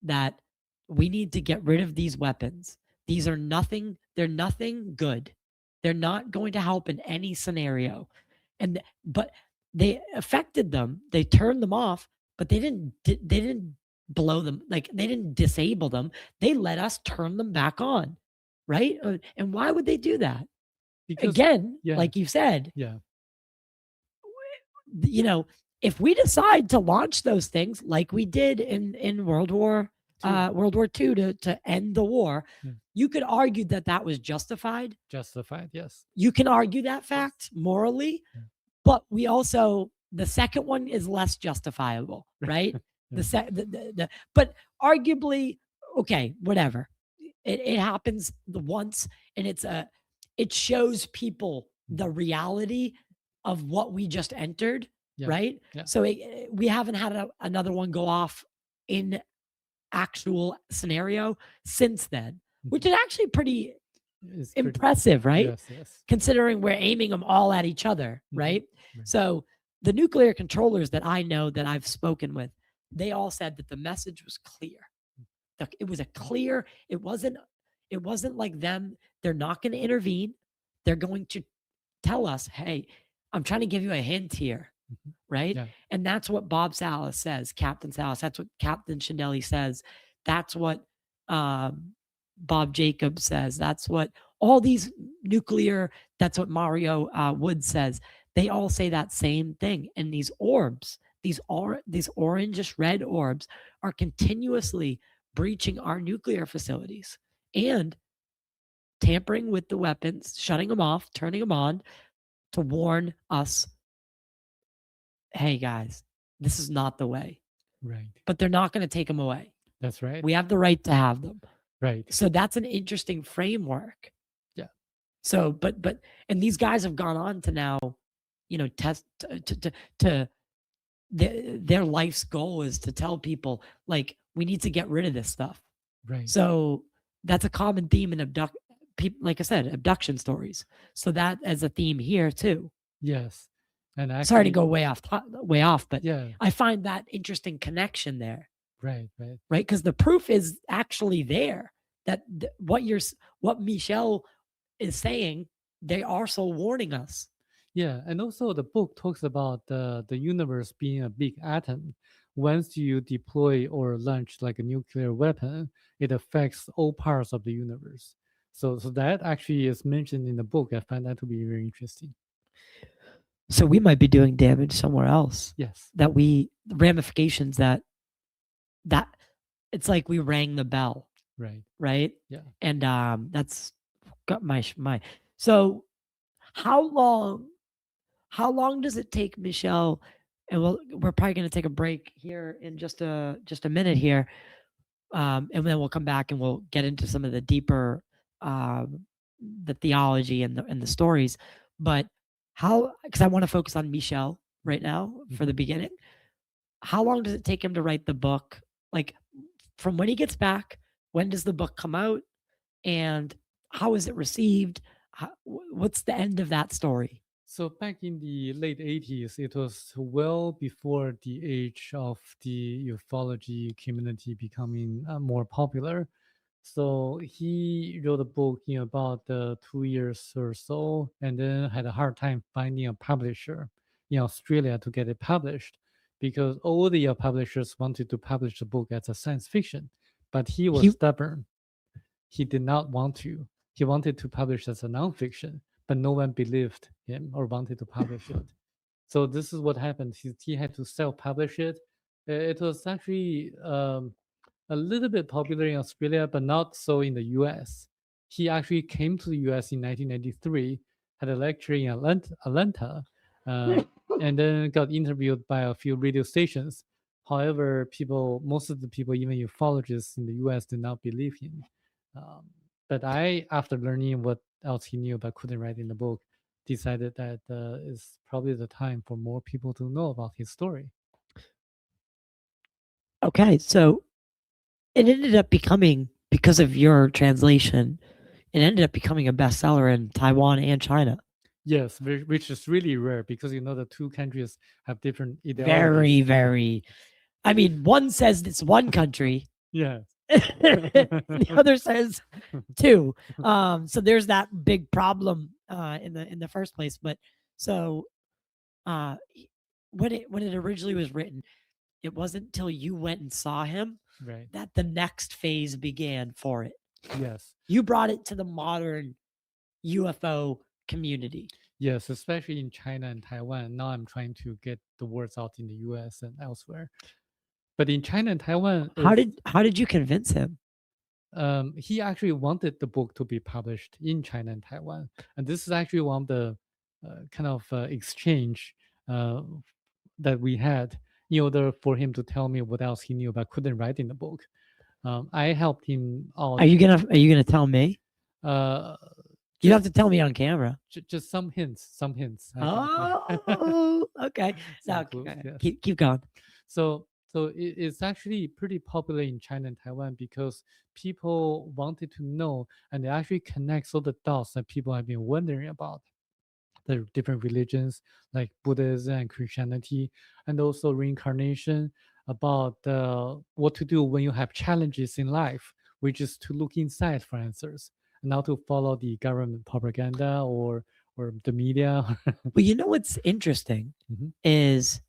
that we need to get rid of these weapons. These are nothing. They're nothing good. They're not going to help in any scenario. But they affected them. They turned them off, but they didn't blow them. Like, they didn't disable them. They let us turn them back on, right? And why would they do that? Because, again, like you said, if we decide to launch those things like we did in World War II to end the war, you could argue that was justified. Justified, yes. You can argue that fact morally, but we also, the second one is less justifiable, right? But arguably, okay, whatever. It happens once, and it shows people the reality of what we just entered, right? Yeah. So we haven't had another one go off in actual scenario since then, which is actually pretty impressive, right? Yes. Considering we're aiming them all at each other, right? So the nuclear controllers that I know that I've spoken with, they all said that the message was clear. It was it wasn't like them. They're not going to intervene. They're going to tell us, hey, I'm trying to give you a hint here, right? Yeah. And that's what Bob Salas says, Captain Salas. That's what Captain Schindele says. That's what Bob Jacobs says. That's what all these nuclear, that's what Mario Wood says. They all say that same thing. And these orbs, these orangish red orbs are continuously breaching our nuclear facilities and tampering with the weapons, shutting them off, turning them on to warn us, hey guys, this is not the way. Right. But they're not going to take them away. That's right. We have the right to have them. Right. So that's an interesting framework. Yeah. So, and these guys have gone on to now, test to their life's goal is to tell people, like, we need to get rid of this stuff. Right. So that's a common theme in like I said, abduction stories. So that as a theme here too. Yes. And actually, sorry to go way off, but yeah, I find that interesting connection there. Right. Because the proof is actually there that what Michel is saying, they are so warning us. Yeah, and also the book talks about the universe being a big atom. Once you deploy or launch like a nuclear weapon, it affects all parts of the universe. So that actually is mentioned in the book. I find that to be very interesting. So we might be doing damage somewhere else. Yes. That ramifications that it's like we rang the bell. Right? Yeah. And that's got my so how long does it take, Michel? And we're probably going to take a break here in just a minute here. And then we'll come back and we'll get into some of the deeper the theology and the stories. But How, because I want to focus on Michel right now for the Mhm. beginning. How long does it take him to write the book? Like from when he gets back, when does the book come out? And how is it received? What's the end of that story? So back in the late 80s, it was well before the age of the ufology community becoming more popular. So he wrote a book in about 2 years or so, and then had a hard time finding a publisher in Australia to get it published because all the publishers wanted to publish the book as a science fiction, but he was He stubborn. He did not want to. He wanted to publish as a nonfiction, but no one believed him or wanted to publish it. So this is what happened. He had to self-publish it. It was actually a little bit popular in Australia, but not so in the US. He actually came to the US in 1993, had a lecture in Atlanta, uh, and then got interviewed by a few radio stations. However, most of the people, even ufologists in the US, did not believe him. Um, but I, after learning what else he knew but couldn't write in the book, decided that it's probably the time for more people to know about his story. Okay, so it ended up becoming, because of your translation, it ended up becoming a bestseller in Taiwan and China. Yes, which is really rare because the two countries have different ideologies. Very, very. I mean, one says it's one country, Yes. the other says two. So there's that big problem in the first place. But so uh, when it originally was written, it wasn't until you went and saw him Right. that the next phase began for it. Yes. You brought it to the modern UFO community. Yes, especially in China and Taiwan. Now I'm trying to get the words out in the US and elsewhere. But in China and Taiwan, How did you convince him? he actually wanted the book to be published in China and Taiwan, and this is actually one of the kind of exchange uh, that we had in order for him to tell me what else he knew but couldn't write in the book. I helped him Are out. you gonna tell me? Uh, You don't just have to tell me on camera. just some hints. Oh, okay. Some Now clues. Yes. keep going. So it's actually pretty popular in China and Taiwan because people wanted to know, and it actually connects all the dots that people have been wondering about the different religions like Buddhism and Christianity, and also reincarnation, about what to do when you have challenges in life, which is to look inside for answers, and not to follow the government propaganda or the media. Well, you know what's interesting Mhm. is,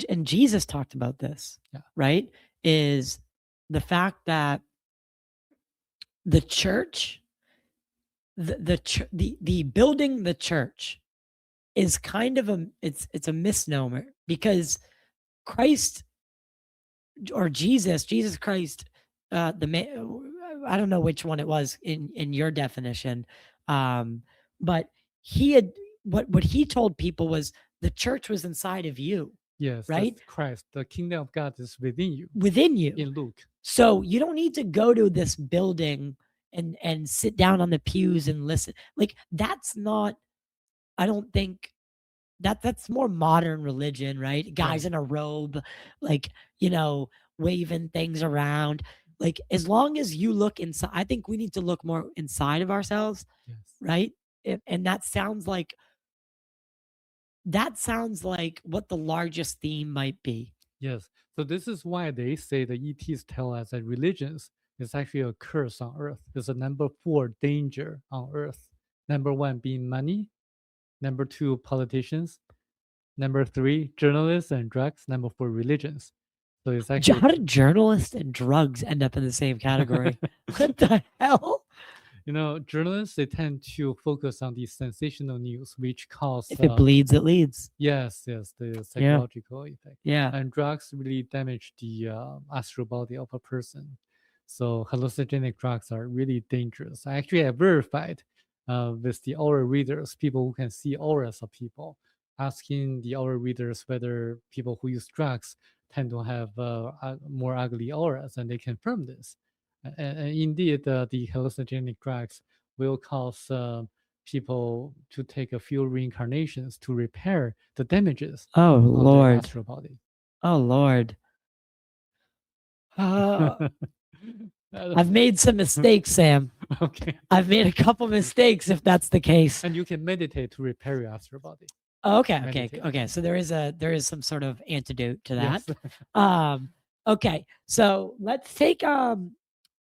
and Jesus talked about this, Yeah. right? Is the fact that the church, the building the church is kind of it's a misnomer, because Christ or Jesus Christ, the I don't know which one it was in your definition, but he had what he told people was the church was inside of you, Yes, right? that's Christ. The kingdom of God is within you. Within you. In Luke. So you don't need to go to this building and sit down on the pews and listen. Like that's not, I don't think that's more modern religion, right? Guys Right. in a robe, like, you know, waving things around. Like as long as you look inside, I think we need to look more inside of ourselves, Yes. right? And that sounds like what the largest theme might be. Yes. So this is why they say the ETs tell us that religions is actually a curse on earth. It's a number 4 danger on earth. Number 1 being money. Number 2, politicians. Number 3, journalists and drugs. Number 4, religions. So it's actually How did journalists and drugs end up in the same category? What the hell? journalists, they tend to focus on the sensational news, which cause If it bleeds, it leads. yes, the Yeah. psychological effect. Yeah. And drugs really damage the astral body of a person. So hallucinogenic drugs are really dangerous. I verified with the aura readers, people who can see auras of people, asking the aura readers whether people who use drugs tend to have more ugly auras, and they confirm this. And indeed, the hallucinogenic drugs will cause people to take a few reincarnations to repair the damages Oh of their Lord. astral body. Oh Lord. Uh, I've made some mistakes, Sam. okay. I've made a couple mistakes if that's the case. And you can meditate to repair your astral body. Oh, okay. Meditate. So there is some sort of antidote to that. Yes. Okay. So let's take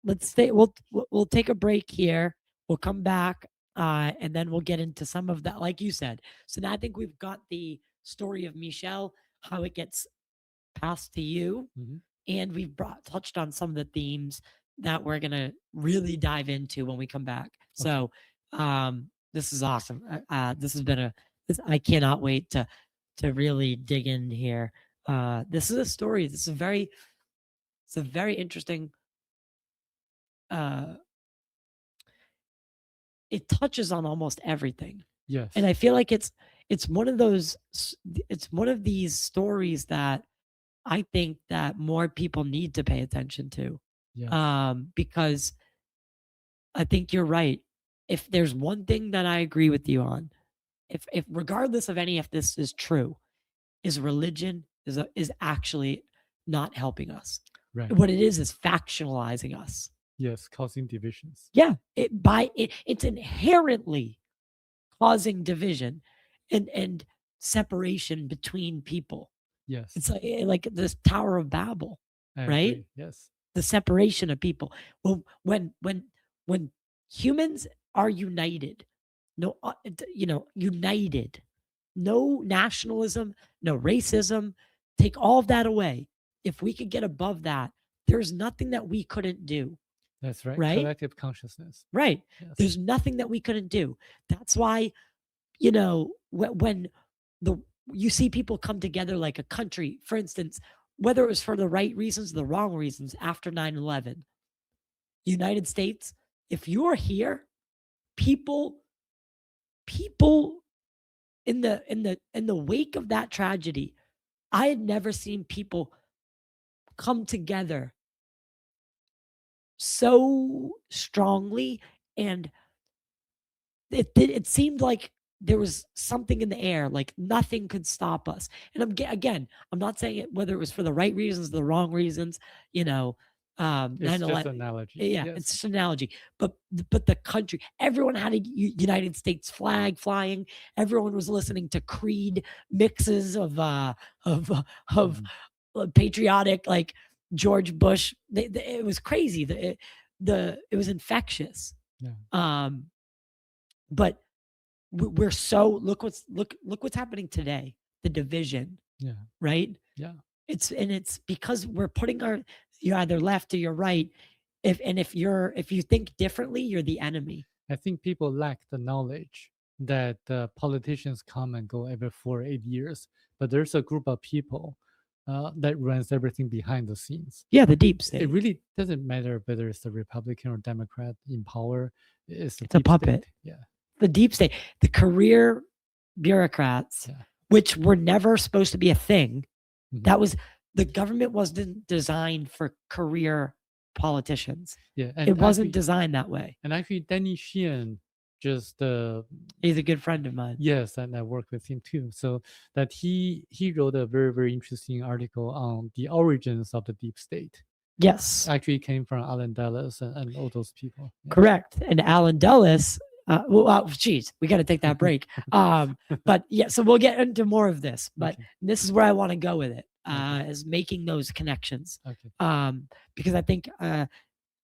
we'll take a break here. We'll come back and then we'll get into some of that, like you said. So now I think we've got the story of Michel, how it gets passed to you, Mhm. and we've touched on some of the themes that we're gonna really dive into when we come back. So this is awesome. This has been I cannot wait to really dig in here. This is a story. It's a very interesting. It touches on almost everything. Yes. And I feel like it's one of those. It's one of these stories that I think that more people need to pay attention to. Yes. Because I think you're right. If there's one thing that I agree with you on, if regardless of any if this is true, is religion is actually not helping us. Right. What it is factionalizing us. Yes, causing divisions. Yeah, it's inherently causing division and separation between people. Yes. It's like this Tower of Babel, I right? agree. Yes. The separation of people. Well, when humans are united, united, no nationalism, no racism, take all of that away. If we could get above that, there's nothing that we couldn't do. That's right. Right? Collective consciousness. Right. Yes. There's nothing that we couldn't do. That's why, when you see people come together like a country, for instance, whether it was for the right reasons or the wrong reasons after 9/11, United States, if you're here, people in the wake of that tragedy, I had never seen people come together so strongly, and it seemed like there was something in the air, like nothing could stop us. And I'm not saying it whether it was for the right reasons, the wrong reasons, It's just 9/11. an analogy. Yeah, Yes. it's just an analogy. But the country, everyone had a United States flag flying. Everyone was listening to Creed mixes of patriotic, like George Bush. It was crazy. It was infectious. Yeah. But we're so look what's happening today. The division, Yeah. right? Yeah. It's because we're putting you're either left or you're right. If you think differently, you're the enemy. I think people lack the knowledge that politicians come and go every 4 8 years, but there's a group of people that runs everything behind the scenes. Yeah, the deep state. It really doesn't matter whether it's the Republican or Democrat in power. It's a puppet. State. Yeah. The deep state, the career bureaucrats, which were never supposed to be a thing. Mm-hmm. That was the government wasn't designed for career politicians. Yeah, and it wasn't designed that way. And actually, Danny Sheehan just he's a good friend of mine. Yes, and I work with him too. So that he wrote a very, very interesting article on the origins of the deep state. Yes, actually came from Alan Dulles and all those people. Yeah. Correct. And Alan Dulles, geez, we got to take that break. But yeah, so we'll get into more of this. But this is where I want to go with it, is making those connections. Okay. Because I think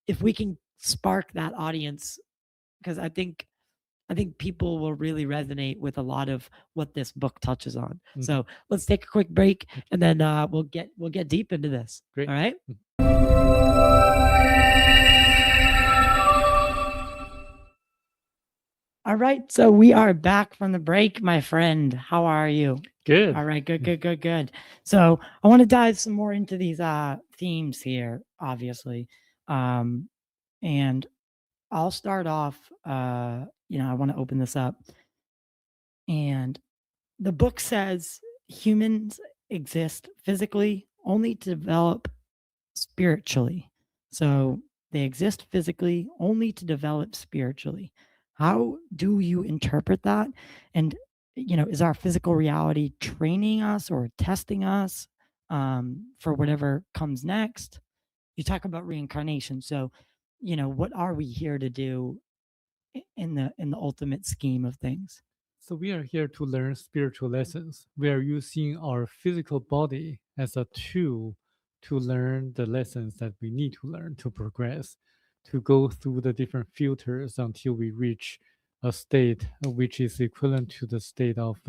if we can spark that audience, because I think people will really resonate with a lot of what this book touches on. Mm-hmm. So let's take a quick break, and then we'll get deep into this. Great. All right. Mm-hmm. All right, so we are back from the break, my friend. How are you? Good. All right, good. So I want to dive some more into these themes here, obviously, and I'll start off. I want to open this up, and the book says humans exist physically only to develop spiritually. So they exist physically only to develop spiritually. How do you interpret that? And, is our physical reality training us or testing us for whatever comes next? You talk about reincarnation. So, what are we here to do in the ultimate scheme of things? So we are here to learn spiritual lessons. We are using our physical body as a tool to learn the lessons that we need to learn to progress, to go through the different filters until we reach a state which is equivalent to the state of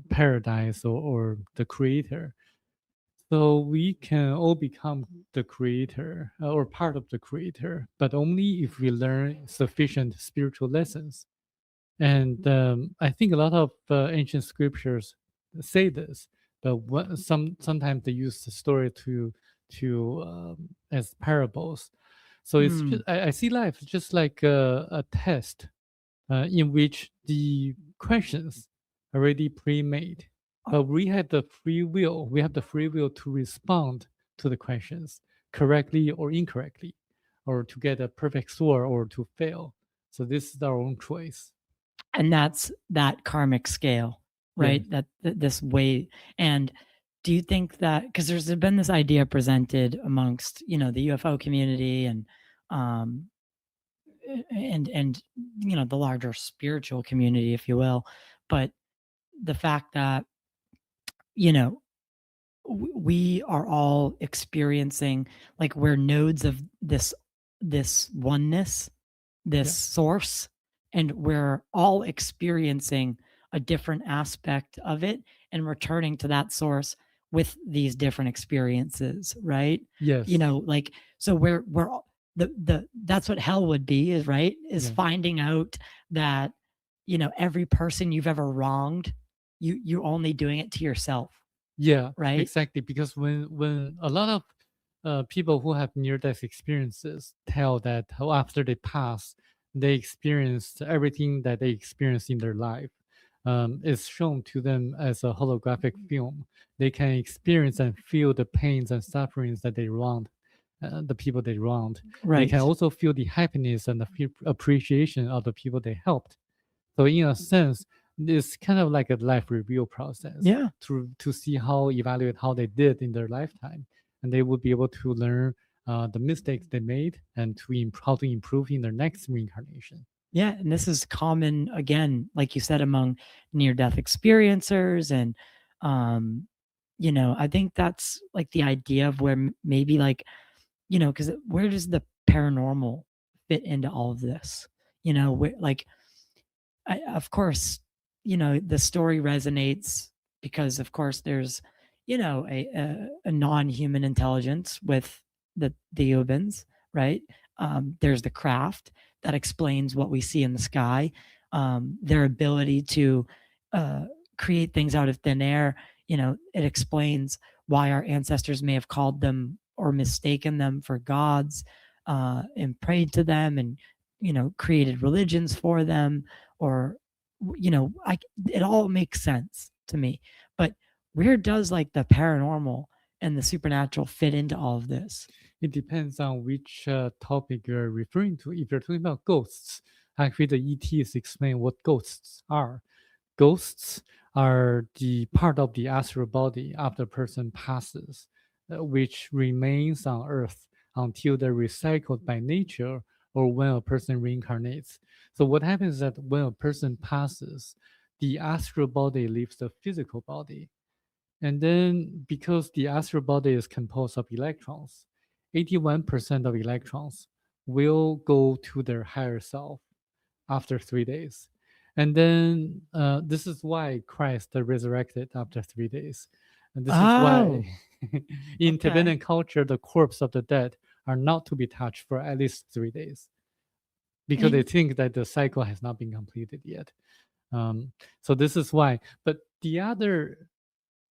paradise or the creator. So we can all become the creator or part of the creator, but only if we learn sufficient spiritual lessons. And I think a lot of ancient scriptures say this, but sometimes they use the story to as parables. So it's Hmm. just, I see life just like a test in which the questions are already pre-made, but we have the free will. We have the free will to respond to the questions correctly or incorrectly, or to get a perfect score or to fail. So this is our own choice. And that's that karmic scale, Yes. right? That this way. And do you think that, because there's been this idea presented amongst the UFO community um and the larger spiritual community, if you will, but the fact that you know we are all experiencing, like, we're nodes of this oneness, this Yeah. source, and we're all experiencing a different aspect of it and returning to that source with these different experiences, right? Yes. Like, so we're the that's what hell would be, is, right, is Yeah. finding out that every person you've ever wronged, you're only doing it to yourself, Yeah, right? exactly. Because when a lot of people who have near death experiences tell that how after they pass, they experienced everything that they experienced in their life. Is shown to them as a holographic film. They can experience and feel the pains and sufferings that they wronged, the people they wronged. They can Right. also feel the happiness and the appreciation of the people they helped. So in a sense, it's kind of like a life review process Yeah. to see how evaluate how they did in their lifetime, and they would be able to learn the mistakes they made and to how to improve in their next reincarnation. Yeah, and this is common, again, like you said, among near-death experiencers, and I think that's like the idea of where maybe, like, because where does the paranormal fit into all of this? Where, like, of course, the story resonates because, of course, there's, a non-human intelligence with the Ubins, right? There's the craft that explains what we see in the sky, their ability to uh, create things out of thin air. It explains why our ancestors may have called them or mistaken them for gods, and prayed to them, and created religions for them, or I it all makes sense to me. But where does, like, the paranormal and the supernatural fit into all of this? It depends on which topic you're referring to. If you're talking about ghosts, actually the ETs explain what ghosts are. Ghosts are the part of the astral body after a person passes, which remains on Earth until they're recycled by nature or when a person reincarnates. So what happens is that when a person passes, the astral body leaves the physical body. And then because the astral body is composed of electrons, 81% of electrons will go to their higher self after 3 days. And then this is why Christ resurrected after 3 days. And this is why Oh, in okay. Tibetan culture, the corpse of the dead are not to be touched for at least 3 days because they And think that the cycle has not been completed yet. Um, so this is why. But the other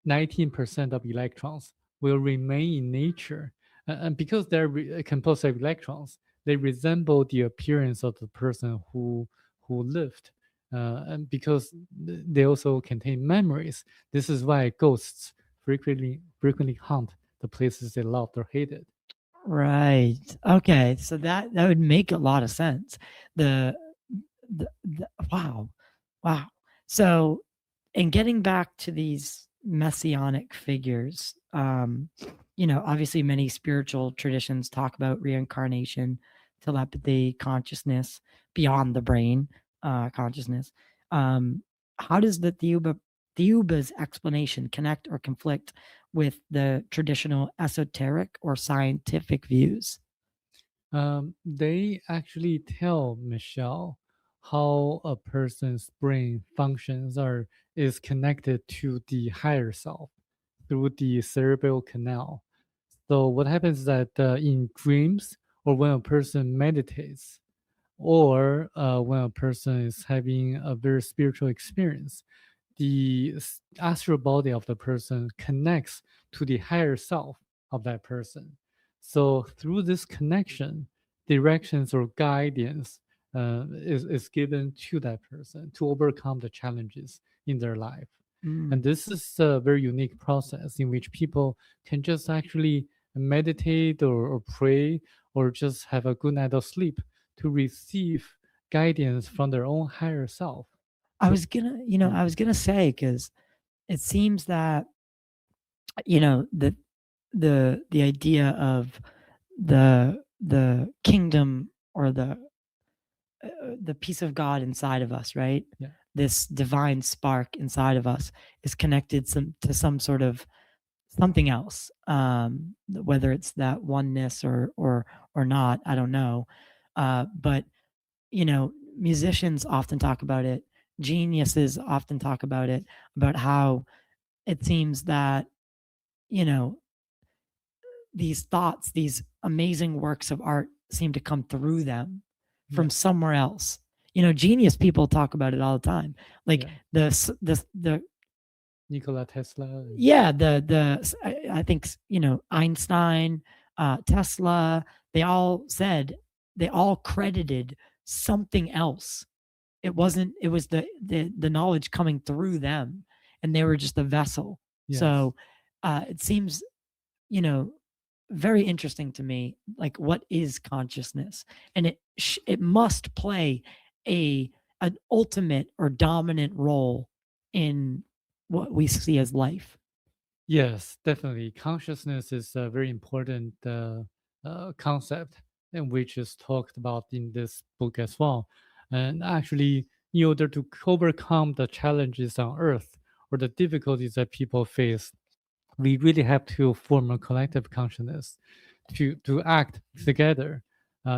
19% of electrons will remain in nature. And because they're composed of electrons, they resemble the appearance of the person who lived. And because they also contain memories, this is why ghosts frequently haunt the places they loved or hated. right. Okay. So that would make a lot of sense. The wow, wow. So, in getting back to these messianic figures, obviously many spiritual traditions talk about reincarnation, telepathy, consciousness beyond the brain, consciousness. Um, how does the Thiaouba's explanation connect or conflict with the traditional esoteric or scientific views? They actually tell Michelle how a person's brain functions or is connected to the higher self through the cerebral canal. So what happens is that in dreams or when a person meditates or when a person is having a very spiritual experience, the astral body of the person connects to the higher self of that person. So through this connection, directions or guidance is given to that person to overcome the challenges in their life. And Mm. this is a very unique process in which people can just actually meditate or pray or just have a good night of sleep to receive guidance from their own higher self. I So was gonna, yeah, I was gonna say because it seems that the idea of the kingdom or the peace of God inside of us, right? yeah, This divine spark inside of us is connected to some sort of something else, whether it's that oneness or not, I don't know. But musicians often talk about it. Geniuses often talk about it, about how it seems that you know these thoughts, these amazing works of art seem to come through them yeah, from somewhere else. Genius people talk about it all the time. Like yeah. the Nikola Tesla. yeah, I think Einstein, Tesla, they all said, they all credited something else. It wasn't, it was the knowledge coming through them, and they were just a vessel. Yes. So it seems, you know, very interesting to me, like what is consciousness? And it must play a an ultimate or dominant role in what we see as life, Yes, definitely. Consciousness is a very important concept, and which is talked about in this book as well. And actually, in order to overcome the challenges on Earth or the difficulties that people face, we really have to form a collective consciousness to act together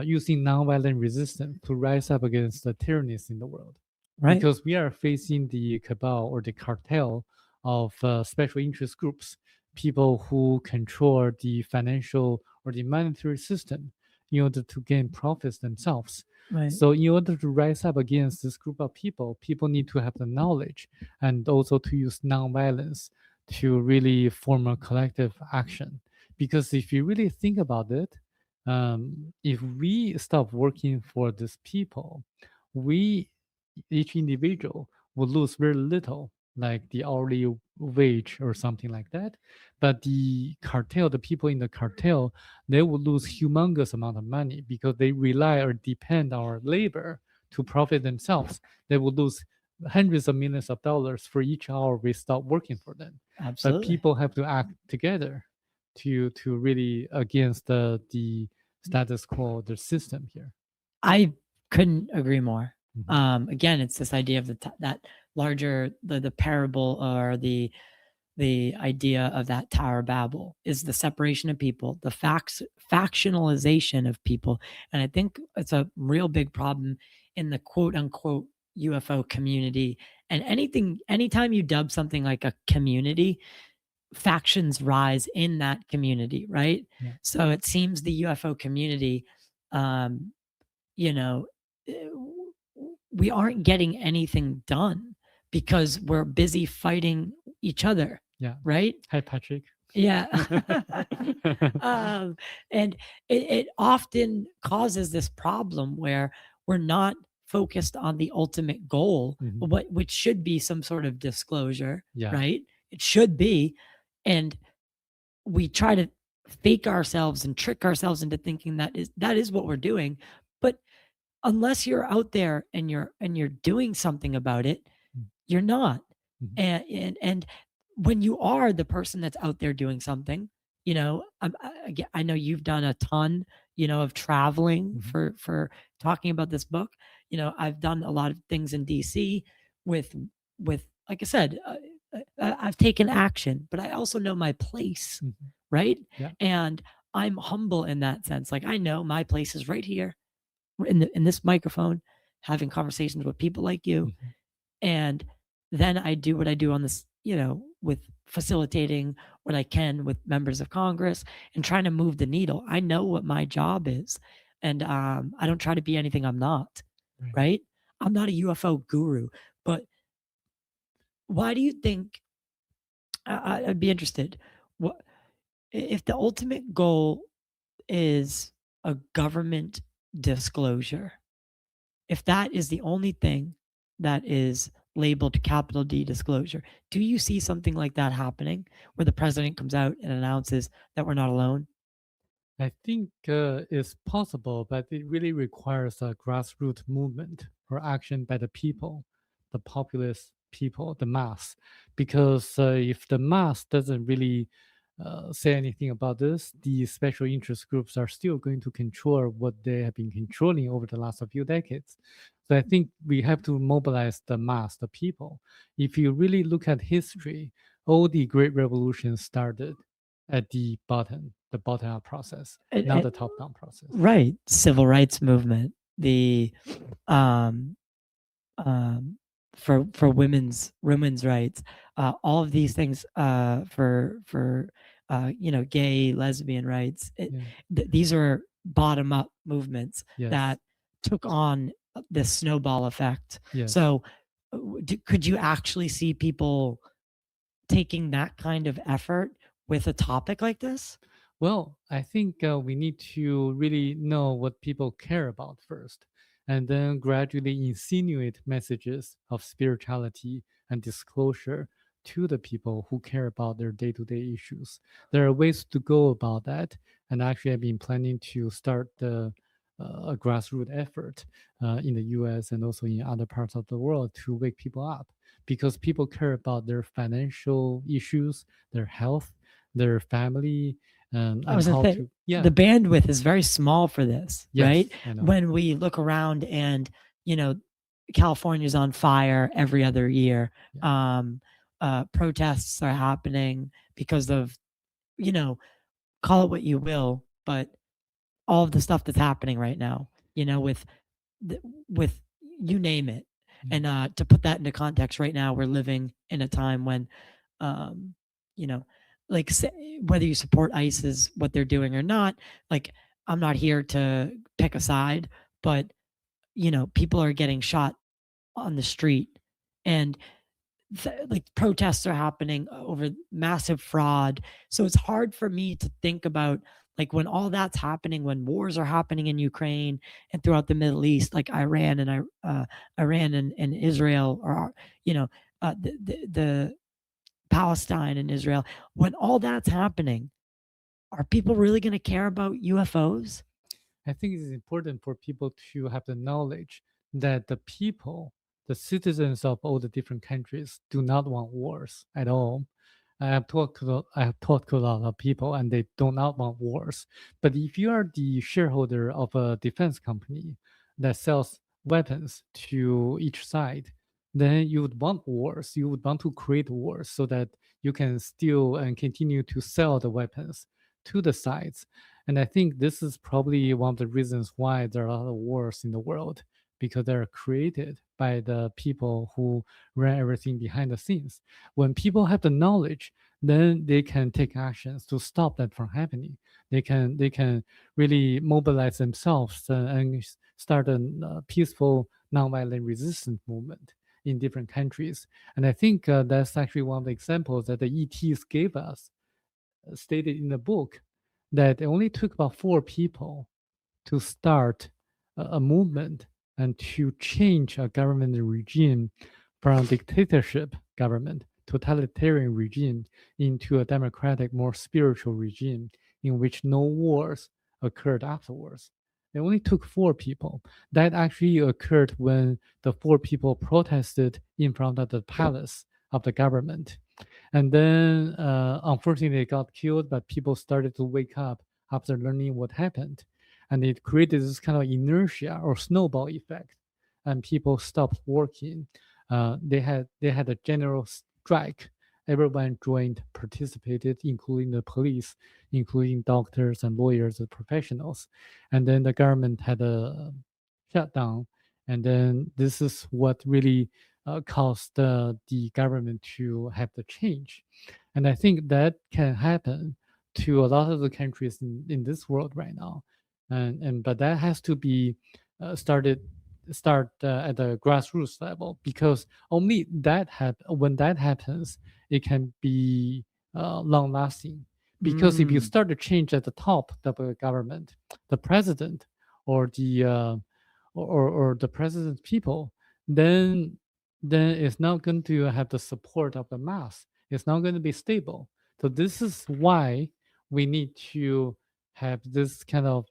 using nonviolent resistance to rise up against the tyrannies in the world. right? Because we are facing the cabal or the cartel of special interest groups, people who control the financial or the monetary system in order to gain profits themselves. Right. So, in order to rise up against this group of people, people need to have the knowledge and also to use nonviolence to really form a collective action. Because if you really think about it, if we stop working for these people, we, each individual, will lose very little, like the hourly wage or something like that. But the cartel, the people in the cartel, they will lose humongous amount of money because they rely or depend on our labor to profit themselves. They will lose hundreds of millions of dollars for each hour we stop working for them. But Absolutely. people have to act together to really against the status quo, the system here. I couldn't agree more. Mhm. Again, it's this idea of that larger, the parable, or the idea of that Tower of Babel is the separation of people, the factionalization of people. And I think it's a real big problem in the quote unquote UFO community. And anytime you dub something like a community, factions rise in that community, right? Yeah, So it seems the UFO community, um, you know, eh, we aren't getting anything done because we're busy fighting each other, yeah. right? Hi, Patrick. Yeah. um, and it often causes this problem where we're not focused on the ultimate goal, Mhm. which should be some sort of disclosure, Yeah, right? It should be. And we try to fake ourselves and trick ourselves into thinking that is what we're doing. But unless you're out there and you're doing something about it, Mm, you're not. mhm, And when you are the person that's out there doing something, I know you've done a ton, of traveling mhm. for talking about this book. I've done a lot of things in DC with like I said, I've taken action, but I also know my place, Mhm. right? Yeah. And I'm humble in that sense. Like I know my place is right here in this microphone, having conversations with people like you, Mhm. and then I do what I do on this, with facilitating what I can with members of Congress and trying to move the needle. I know what my job is, and I don't try to be anything I'm not. Right. Right? I'm not a UFO guru, but why do you think? I'd be interested. What if the ultimate goal is a government disclosure? If that is the only thing that is labeled capital D disclosure, do you see something like that happening where the president comes out and announces that we're not alone? I think it's possible, but it really requires a grassroots movement or action by the people, the populist people, the mass. Because if the mass doesn't really say anything about this, the special interest groups are still going to control what they have been controlling over the last few decades. So I think we have to mobilize the mass, the people. If you really look at history, all the great revolutions started at the bottom up process, not And the top down process. right, civil rights movement, the um, um, for women's rights, all of these things, for gay lesbian rights. Yeah. These are bottom up movements Yes. that took on this snowball effect. Yes. So, could you actually see people taking that kind of effort with a topic like this? Well, I think we need to really know what people care about first, and then gradually insinuate messages of spirituality and disclosure to the people who care about their day to day issues. There are ways to go about that, and actually, I've been planning to start a grassroots effort in the US and also in other parts of the world to wake people up because people care about their financial issues, their health, their family, I and was gonna how say to, yeah. the bandwidth is very small for this, right? Yes, I know. When we look around and, you know, California's on fire every other year. Yeah. Protests are happening because of, you know, call it what you will, but all of the stuff that's happening right now, with the, with you name it. Mm. And to put that into context, right now we're living in a time when, um, you know, like whether you support ISIS, what they're doing or not, like I'm not here to pick a side, but people are getting shot on the street, and like protests are happening over massive fraud. So it's hard for me to think about, like, when all that's happening, when wars are happening in Ukraine and throughout the Middle East, like Iran and Israel, or the Palestine and Israel. When all that's happening, are people really going to care about UFOs? I think it's important for people to have the knowledge that the people, the citizens of all the different countries, do not want wars at all. I have talked to a lot of people, and they do not want wars. But if you are the shareholder of a defense company that sells weapons to each side, then you would want wars. You would want to create wars so that you can still and continue to sell the weapons to the sides. And I think this is probably one of the reasons why there are a lot of wars in the world, because they're created by the people who run everything behind the scenes. When people have the knowledge, then they can take actions to stop that from happening. They can really mobilize themselves and start a peaceful, nonviolent resistance movement in different countries. And I think that's actually one of the examples that the ETs gave us, stated in the book, that it only took about 4 people to start a movement and to change a government regime from dictatorship government, totalitarian regime, into a democratic, more spiritual regime in which no wars occurred afterwards. It only took 4 people. That actually occurred when the 4 people protested in front of the palace of the government. And then, unfortunately, they got killed, but people started to wake up after learning what happened. And it created this kind of inertia or snowball effect. And people stopped working. They had a general strike. Everyone joined, participated, including the police, including doctors and lawyers and professionals. And then the government had a shutdown. And then this is what really caused the government to have the change. And I think that can happen to a lot of the countries in this world right now. And but that has to be started start at the grassroots level, because only when that happens, it can be long lasting. Because if you Mm. start to change at the top of the government, the president or or the president's people, then it's not going to have the support of the mass. It's not going to be stable. So this is why we need to have this kind of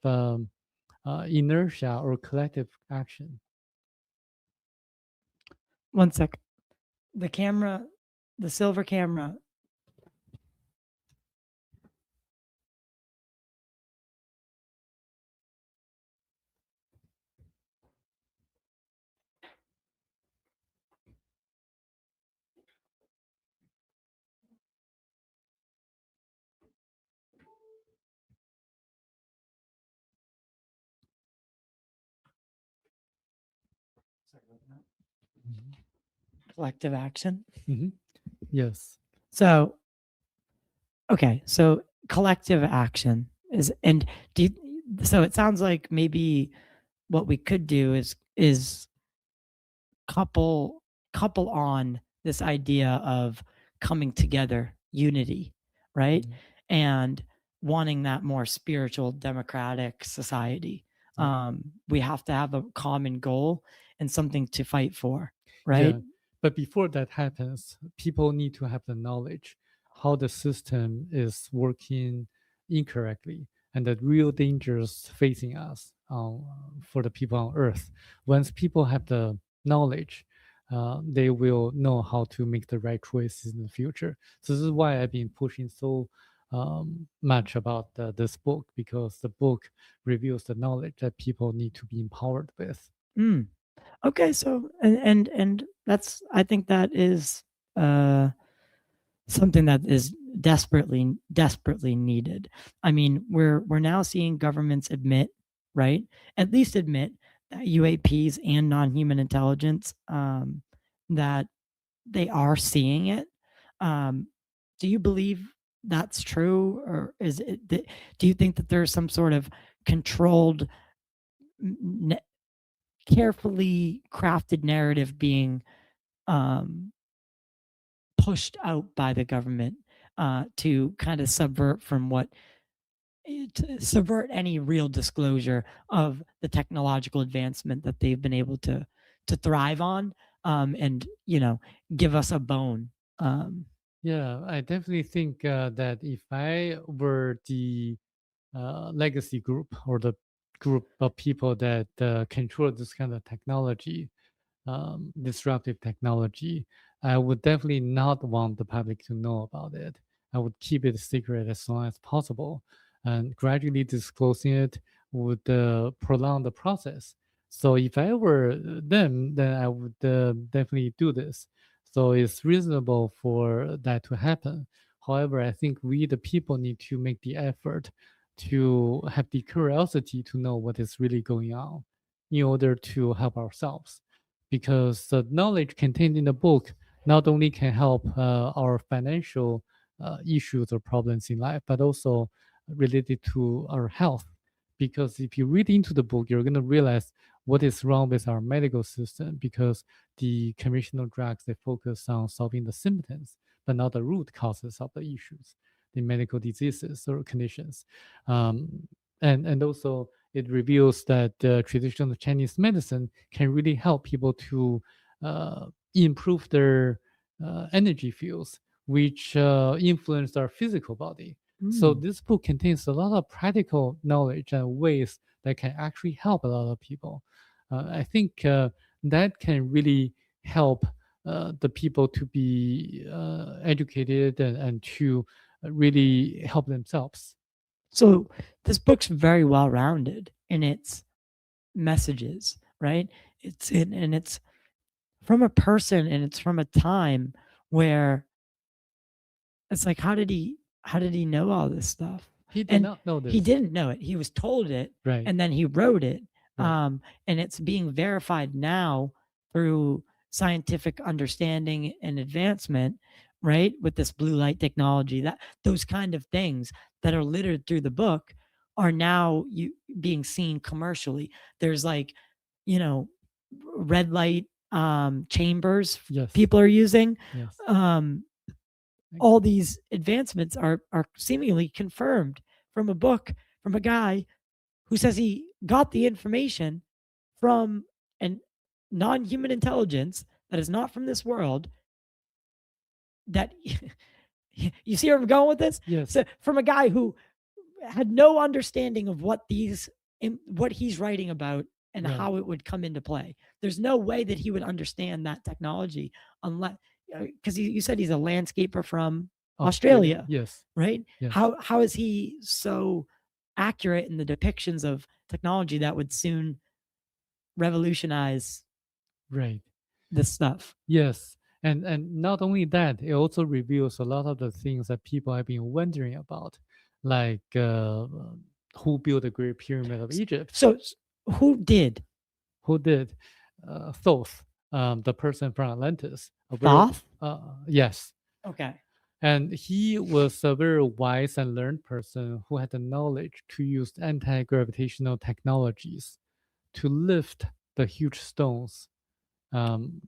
inertia or collective action. One sec. The camera, the silver camera. Collective action. Mhm. Yes. So, okay, so collective action is, and do you, so it sounds like maybe what we could do is couple on this idea of coming together, unity, right? Mhm. And wanting that more spiritual democratic society. Yeah. We have to have a common goal and something to fight for, right? Yeah. But before that happens, people need to have the knowledge how the system is working incorrectly and the real dangers facing us for the people on Earth. Once people have the knowledge, they will know how to make the right choices in the future. So this is why I've been pushing so much about this book, because the book reveals the knowledge that people need to be empowered with. Mm. Okay, so and that's, I think that is uh something that is desperately needed. I mean, we're now seeing governments admit, right? At least admit that UAPs and non-human intelligence, that they are seeing it. Um, do you believe that's true, or is it? Do you think that there's some sort of controlled, carefully crafted narrative being um, pushed out by the government to kind of subvert from what to subvert any real disclosure of the technological advancement that they've been able to thrive on, and give us a bone. um, Yeah, I definitely think that if I were the legacy group or the group of people that control this kind of technology, disruptive technology, I would definitely not want the public to know about it. I would keep it secret as long as possible, and gradually disclosing it would prolong the process. So if I were them, then I would definitely do this. So it's reasonable for that to happen. However, I think we, the people, need to make the effort to have the curiosity to know what is really going on in order to help ourselves, because the knowledge contained in the book not only can help our financial issues or problems in life, but also related to our health. Because if you read into the book, you're going to realize what is wrong with our medical system, because the conventional drugs, they focus on solving the symptoms, but not the root causes of the issues, the medical diseases or conditions. Um, and also it reveals that traditional Chinese medicine can really help people to improve their energy fields, which influence our physical body. So Mm. this book contains a lot of practical knowledge and ways that can actually help a lot of people. I think that can really help the people to be educated and to really help themselves. So this book's very well rounded in its messages, right? And it's from a person, and it's from a time where it's like, how did he know all this stuff? He did And not know he this. didn't know it. He was told it, Right, and then he wrote it. right. And it's being verified now through scientific understanding and advancement, right? With this blue light technology, that those kind of things that are littered through the book are now being seen commercially. There's like, you know, red light chambers Yes, people are using. yes. Um, all these advancements are seemingly confirmed from a book from a guy who says he got the information from an non-human intelligence that is not from this world, that you see where I'm going with this? Yes, So from a guy who had no understanding of what he's writing about and right. how it would come into play. There's no way that he would understand that technology unless, because you said he's a landscaper from Australia. Australia, Yes, right? yes. How is he so accurate in the depictions of technology that would soon revolutionize Right. this stuff? Yes. And not only that, it also reveals a lot of the things that people have been wondering about, like who built the Great Pyramid of Egypt? So who did? Who did? Thoth, the person from Atlantis. A very Thoth? yes, Okay. and he was a very wise and learned person who had the knowledge to use anti-gravitational technologies to lift the huge stones. Um,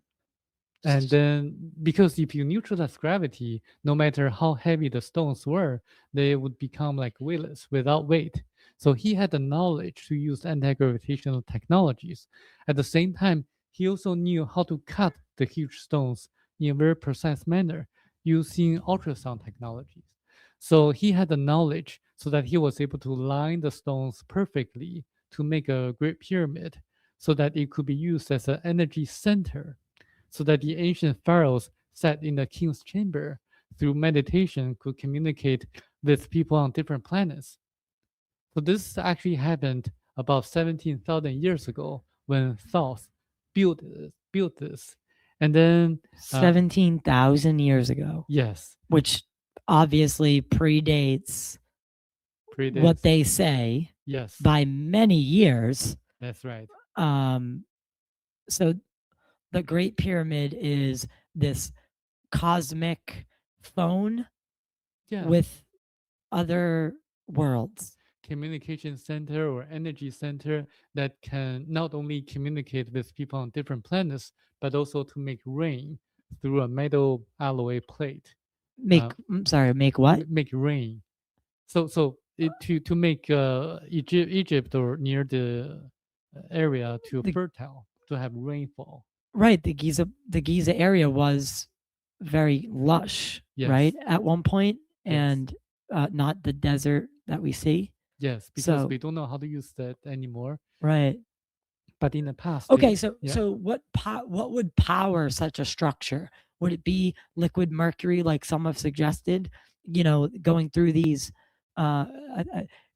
And then, because if you neutralize gravity, no matter how heavy the stones were, they would become like weightless without weight. So he had the knowledge to use anti-gravitational technologies. At the same time, he also knew how to cut the huge stones in a very precise manner using ultrasound technologies. So he had the knowledge so that he was able to line the stones perfectly to make a great pyramid so that it could be used as an energy center so that the ancient pharaohs sat in the king's chamber through meditation could communicate with people on different planets. So this actually happened about 17,000 years ago when Thoth built this. And then, 17,000 years ago, yes, which obviously predates what predates. they say Yes, by many years. that's right. Um, so the Great Pyramid is this cosmic phone Yeah, with other worlds. communication center or energy center that can not only communicate with people on different planets, but also to make rain through a metal alloy plate. I'm sorry, make what? Make rain. So to make Egypt or near the area to The, fertile to have rainfall. right, the Giza area was very lush, right, Yes, at one point, yes, and not the desert that we see. yes. Because So we don't know how to use that anymore. right. But in the past, Okay, so yeah, what would power such a structure? Would it be liquid mercury, like some have suggested? Going through these. Uh,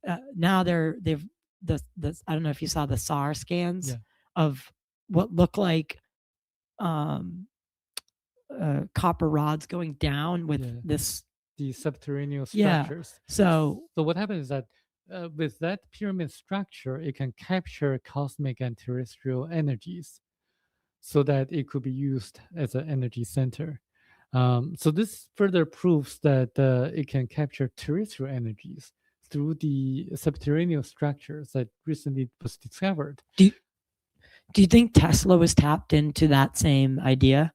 uh, Now they've the I don't know if you saw the SAR scans yeah, of what look like um, copper rods going down with yeah. this. The subterranean Yeah. structures. So So what happens is that with that pyramid structure, it can capture cosmic and terrestrial energies so that it could be used as an energy center. So this further proves that it can capture terrestrial energies through the subterranean structures that recently was discovered. do do you think Tesla was tapped into that same idea,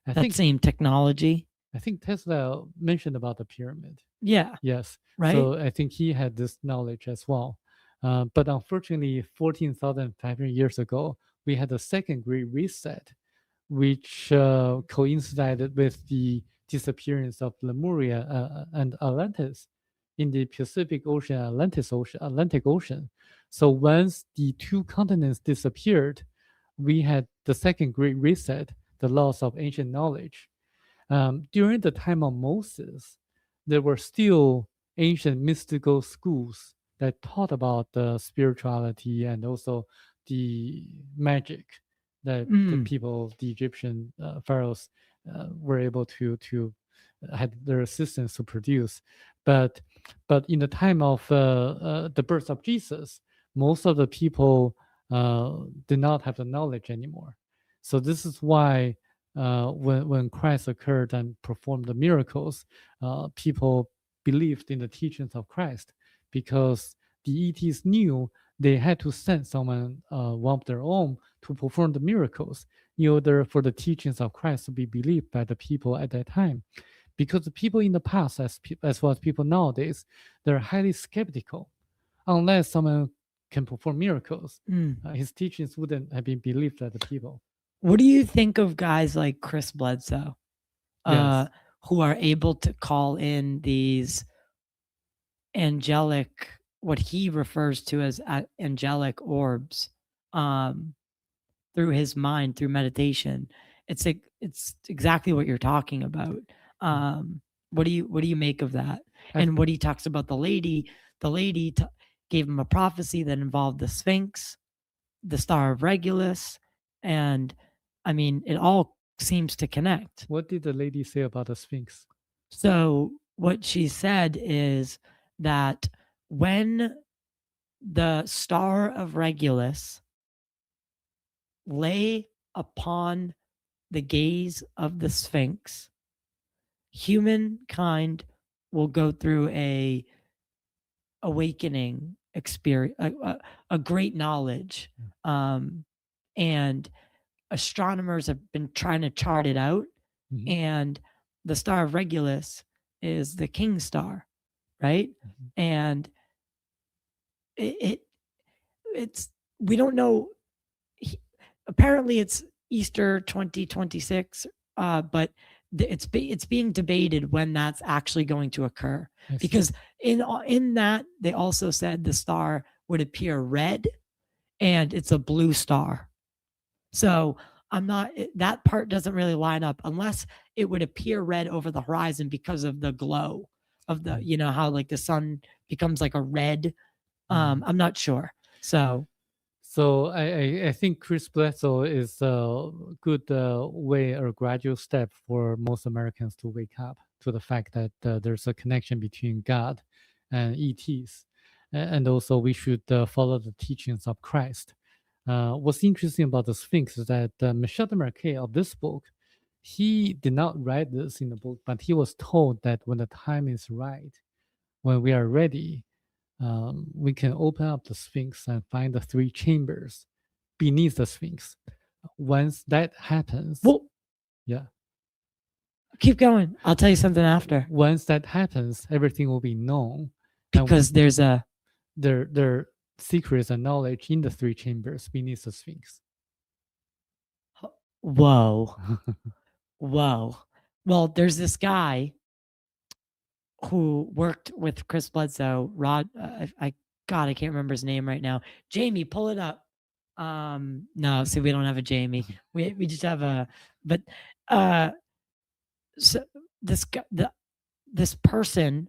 I that think same technology? I think Tesla mentioned about the pyramid. Yeah. Yes. Right. So I think he had this knowledge as well. But unfortunately, 14,500 years ago, we had the second great reset, which coincided with the disappearance of Lemuria and Atlantis. in the Pacific Ocean, Atlantic Ocean. So once the two continents disappeared, we had the second great reset, the loss of ancient knowledge. During the time of Moses, there were still ancient mystical schools that taught about the spirituality and also the magic that the Mm, people, the Egyptian pharaohs, were able to had their assistance to produce. But but in the time of the birth of Jesus, most of the people did not have the knowledge anymore. So this is why when Christ occurred and performed the miracles, people believed in the teachings of Christ because the ETs knew they had to send someone, one of their own, to perform the miracles in order for the teachings of Christ to be believed by the people at that time. Because the people in the past, as well as people nowadays, they're highly skeptical. Unless someone can perform miracles, mm. his teachings wouldn't have been believed by the people. What do you think of guys like Chris Bledsoe, uh, Yes. who are able to call in these angelic, what he refers to as angelic orbs, um, through his mind, through meditation? It's like it's exactly what you're talking about. Mm. What do you make of that? I And what he talks about the lady gave him a prophecy that involved the Sphinx, the Star of Regulus, and I mean, it all seems to connect. What did the lady say about the Sphinx? So, what she said is that when the Star of Regulus lay upon the gaze of the Sphinx, humankind will go through a awakening experience, a great knowledge, um, and astronomers have been trying to chart it out. Mhm. And the Star of Regulus is the king star, right? Mhm. And it, it it's we don't know. Apparently, it's Easter 2026, but it's being debated when that's actually going to occur. Because in that they also said the star would appear red, and it's a blue star. So I'm not that part doesn't really line up unless it would appear red over the horizon because of the glow of the, you know, how like the sun becomes like a red. I'm not sure. So So I think Chris Bledsoe is a good way or gradual step for most Americans to wake up to the fact that there's a connection between God and ETs. And also we should follow the teachings of Christ. What's interesting about the Sphinx is that Michel Desmarquet of this book, he did not write this in the book, but he was told that when the time is right, when we are ready, we can open up the Sphinx and find the three chambers beneath the Sphinx. Once that happens, well, yeah, keep going. I'll tell you something after once that happens, everything will be known, and because there's a there secrets and knowledge in the three chambers beneath the Sphinx. whoa, whoa. Well, there's this guy who worked with Chris Bledsoe, Rod. God, I can't remember his name right now. Jamie, pull it up. No, see, we don't have a Jamie. We just have a, but uh, so this guy, this person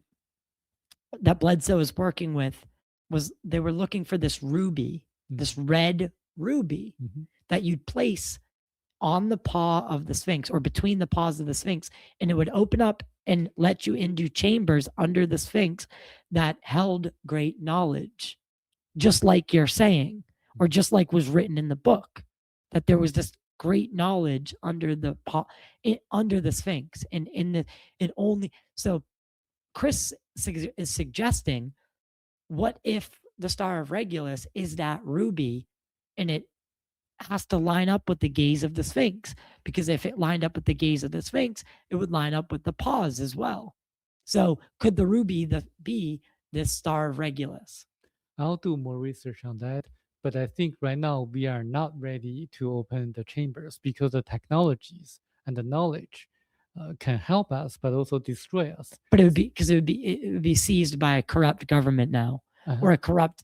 that Bledsoe is working with was they were looking for this ruby, this red ruby Mhm. that you'd place on the paw of the Sphinx or between the paws of the Sphinx, and it would open up and let you into chambers under the Sphinx that held great knowledge, just like you're saying, or just like was written in the book, that there was this great knowledge under the paw, under the Sphinx, and in the it only so Chris is suggesting, what if the Star of Regulus is that ruby, and it has to line up with the gaze of the Sphinx, because if it lined up with the gaze of the Sphinx, it would line up with the paws as well. So could the ruby be this Star of Regulus? I'll do more research on that, but I think right now we are not ready to open the chambers because the technologies and the knowledge can help us, but also destroy us. But it would be because it would be seized by a corrupt government now, Uh-huh. or a corrupt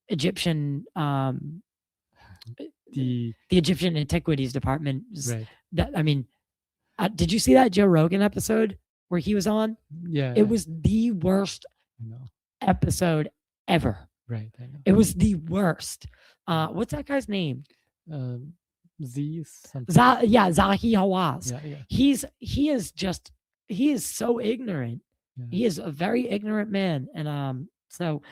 Egyptian The the Egyptian Antiquities Department. right, That I mean, did you see that Joe Rogan episode where he was on? yeah, It was the worst I know, episode ever. right, I know. It was the worst. What's that guy's name? Um, Z something. Zahi Hawass. Yeah. He is so ignorant. Yeah. He is a very ignorant man. And so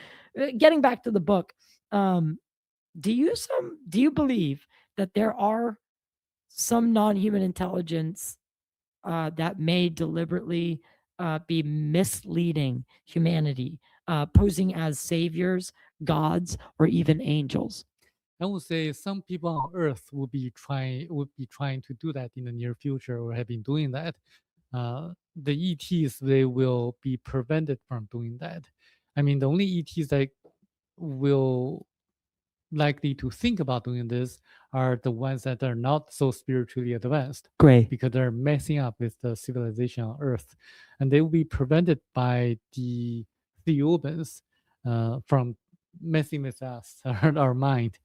getting back to the book, do you believe that there are some non-human intelligence that may deliberately be misleading humanity, posing as saviors, gods, or even angels? I would say some people on Earth would be trying to do that in the near future, or have been doing that. The ETs, they will be prevented from doing that. I mean, the only ETs that will likely to think about doing this are the ones that are not so spiritually advanced, Great. because they're messing up with the civilization on Earth, and they will be prevented by the Theobans from messing with us, our mind,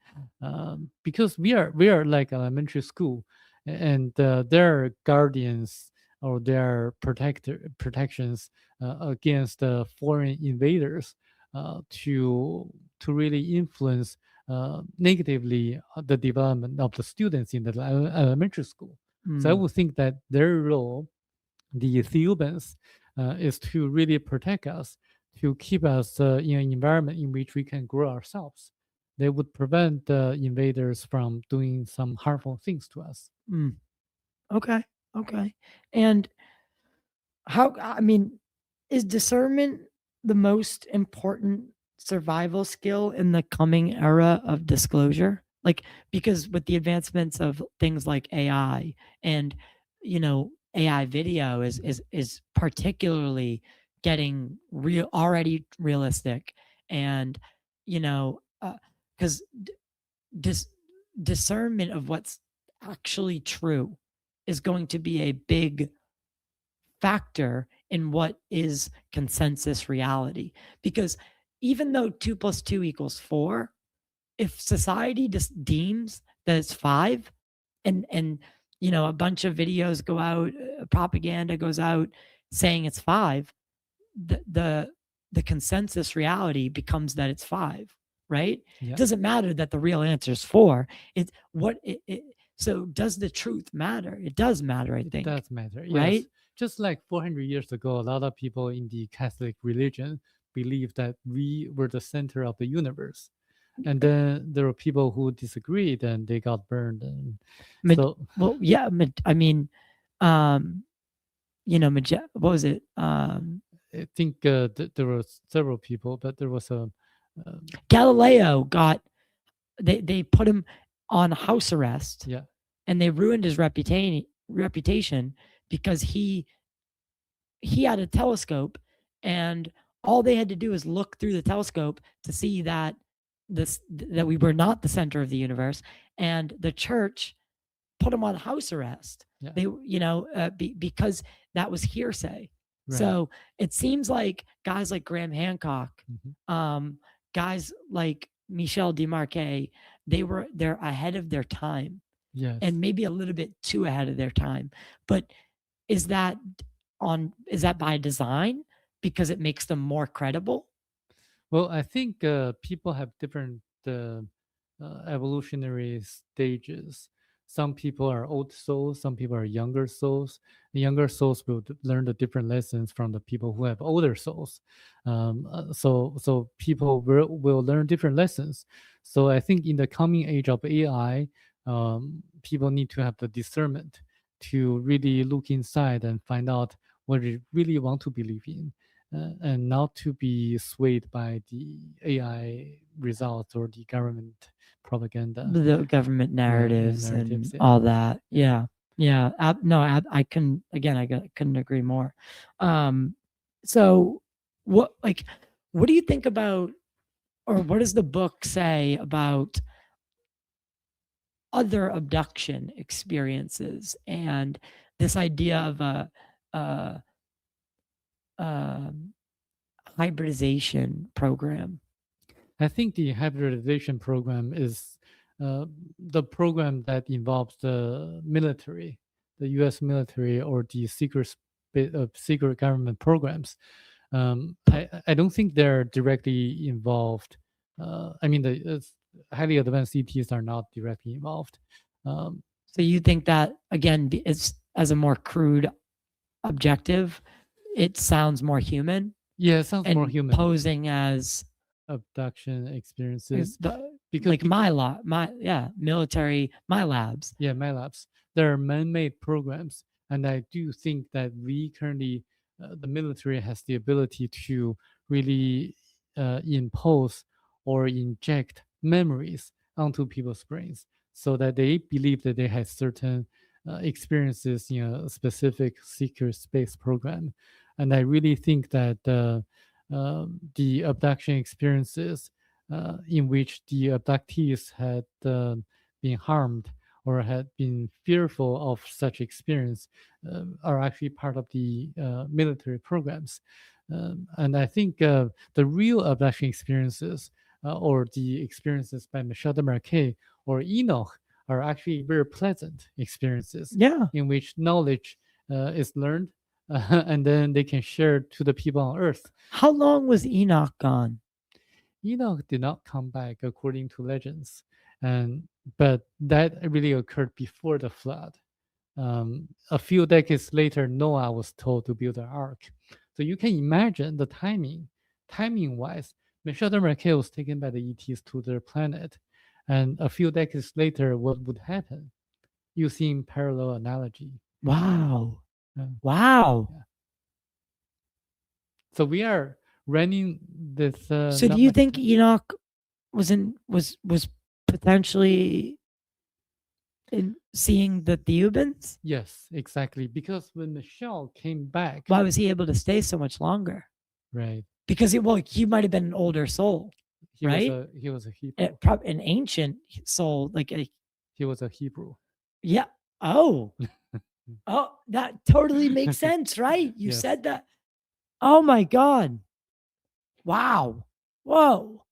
because we are like elementary school, and their guardians, or their protections against foreign invaders, to really influence negatively the development of the students in the elementary school. So I would think that their role, the Theobans, is to really protect us, to keep us in an environment in which we can grow ourselves. They would prevent the invaders from doing some harmful things to us. Okay. And is discernment the most important survival skill in the coming era of disclosure? Like, because with the advancements of things like AI and, AI video is particularly getting already realistic. And, because discernment of what's actually true is going to be a big factor in what is consensus reality. Because even though 2 + 2 = 4, if society just deems that it's 5, and a bunch of videos go out, propaganda goes out saying it's 5, the consensus reality becomes that it's 5, right? Yeah. It doesn't matter that the real answer is 4. It's what it so does the truth matter? It does matter, I It think. does matter, right? yes. Just like 400 years ago, a lot of people in the Catholic religion believed that we were the center of the universe. And then there were people who disagreed, and they got burned. And so, Well, yeah, I mean, what was it? I think there were several people, but there was a Galileo they put him on house arrest, yeah, and they ruined his reputation because he had a telescope, and all they had to do is look through the telescope to see that that we were not the center of the universe, and the church put him on house arrest. Yeah. They, because that was hearsay. Right. So it seems like guys like Graham Hancock, guys like Michel Desmarquet, they're ahead of their time. Yes. And maybe a little bit too ahead of their time. But is that by design, because it makes them more credible? Well, I think people have different evolutionary stages. Some people are old souls, some people are younger souls. The younger souls will learn the different lessons from the people who have older souls. So people will learn different lessons. So I think in the coming age of AI, people need to have the discernment to really look inside and find out what they really want to believe in. And not to be swayed by the AI results or the government propaganda, the government narratives, and all that. Yeah. No, I couldn't. Again, couldn't agree more. So, what do you think about, or what does the book say about other abduction experiences and this idea of uh, um, hybridization program? I think the hybridization program is the program that involves the military, the U.S. military, or the secret government programs. I don't think they're directly involved. I mean, the highly advanced ETs are not directly involved. Um, So you think that again, it's as a more crude objective, it sounds more human yeah, it sounds more and human. posing as Abduction experiences the because like my lot, my yeah, military, my labs. yeah, MATLABs. There are man-made programs, and I do think that we currently, the military has the ability to really impose or inject memories onto people's brains, so that they believe that they had certain experiences in a specific secret space program, and I really think that the abduction experiences in which the abductees had been harmed or had been fearful of such experience are actually part of the military programs. And I think the real abduction experiences or the experiences by Michel Desmarquet or Enoch are actually very pleasant experiences Yeah. in which knowledge is learned and then they can share to the people on earth. How long was Enoch gone? Enoch did not come back according to legends, and but that really occurred before the flood. A few decades later, Noah was told to build an ark. So you can imagine the timing. Timing wise, Michel Desmarquet was taken by the ETs to their planet, and a few decades later, what would happen? Using parallel analogy. Wow. Uh, Wow. yeah. So we are running this. So do Not you much think time. Enoch was potentially in seeing the Theubans? Yes, exactly. Because when Michelle came back, Why was he able to stay so much longer? right, Because he might have been an older soul, right? he was a Hebrew. An ancient soul, He was a Hebrew. yeah. Oh, oh, that totally makes sense, right? You Yes. said that. Oh my God. Wow. Whoa.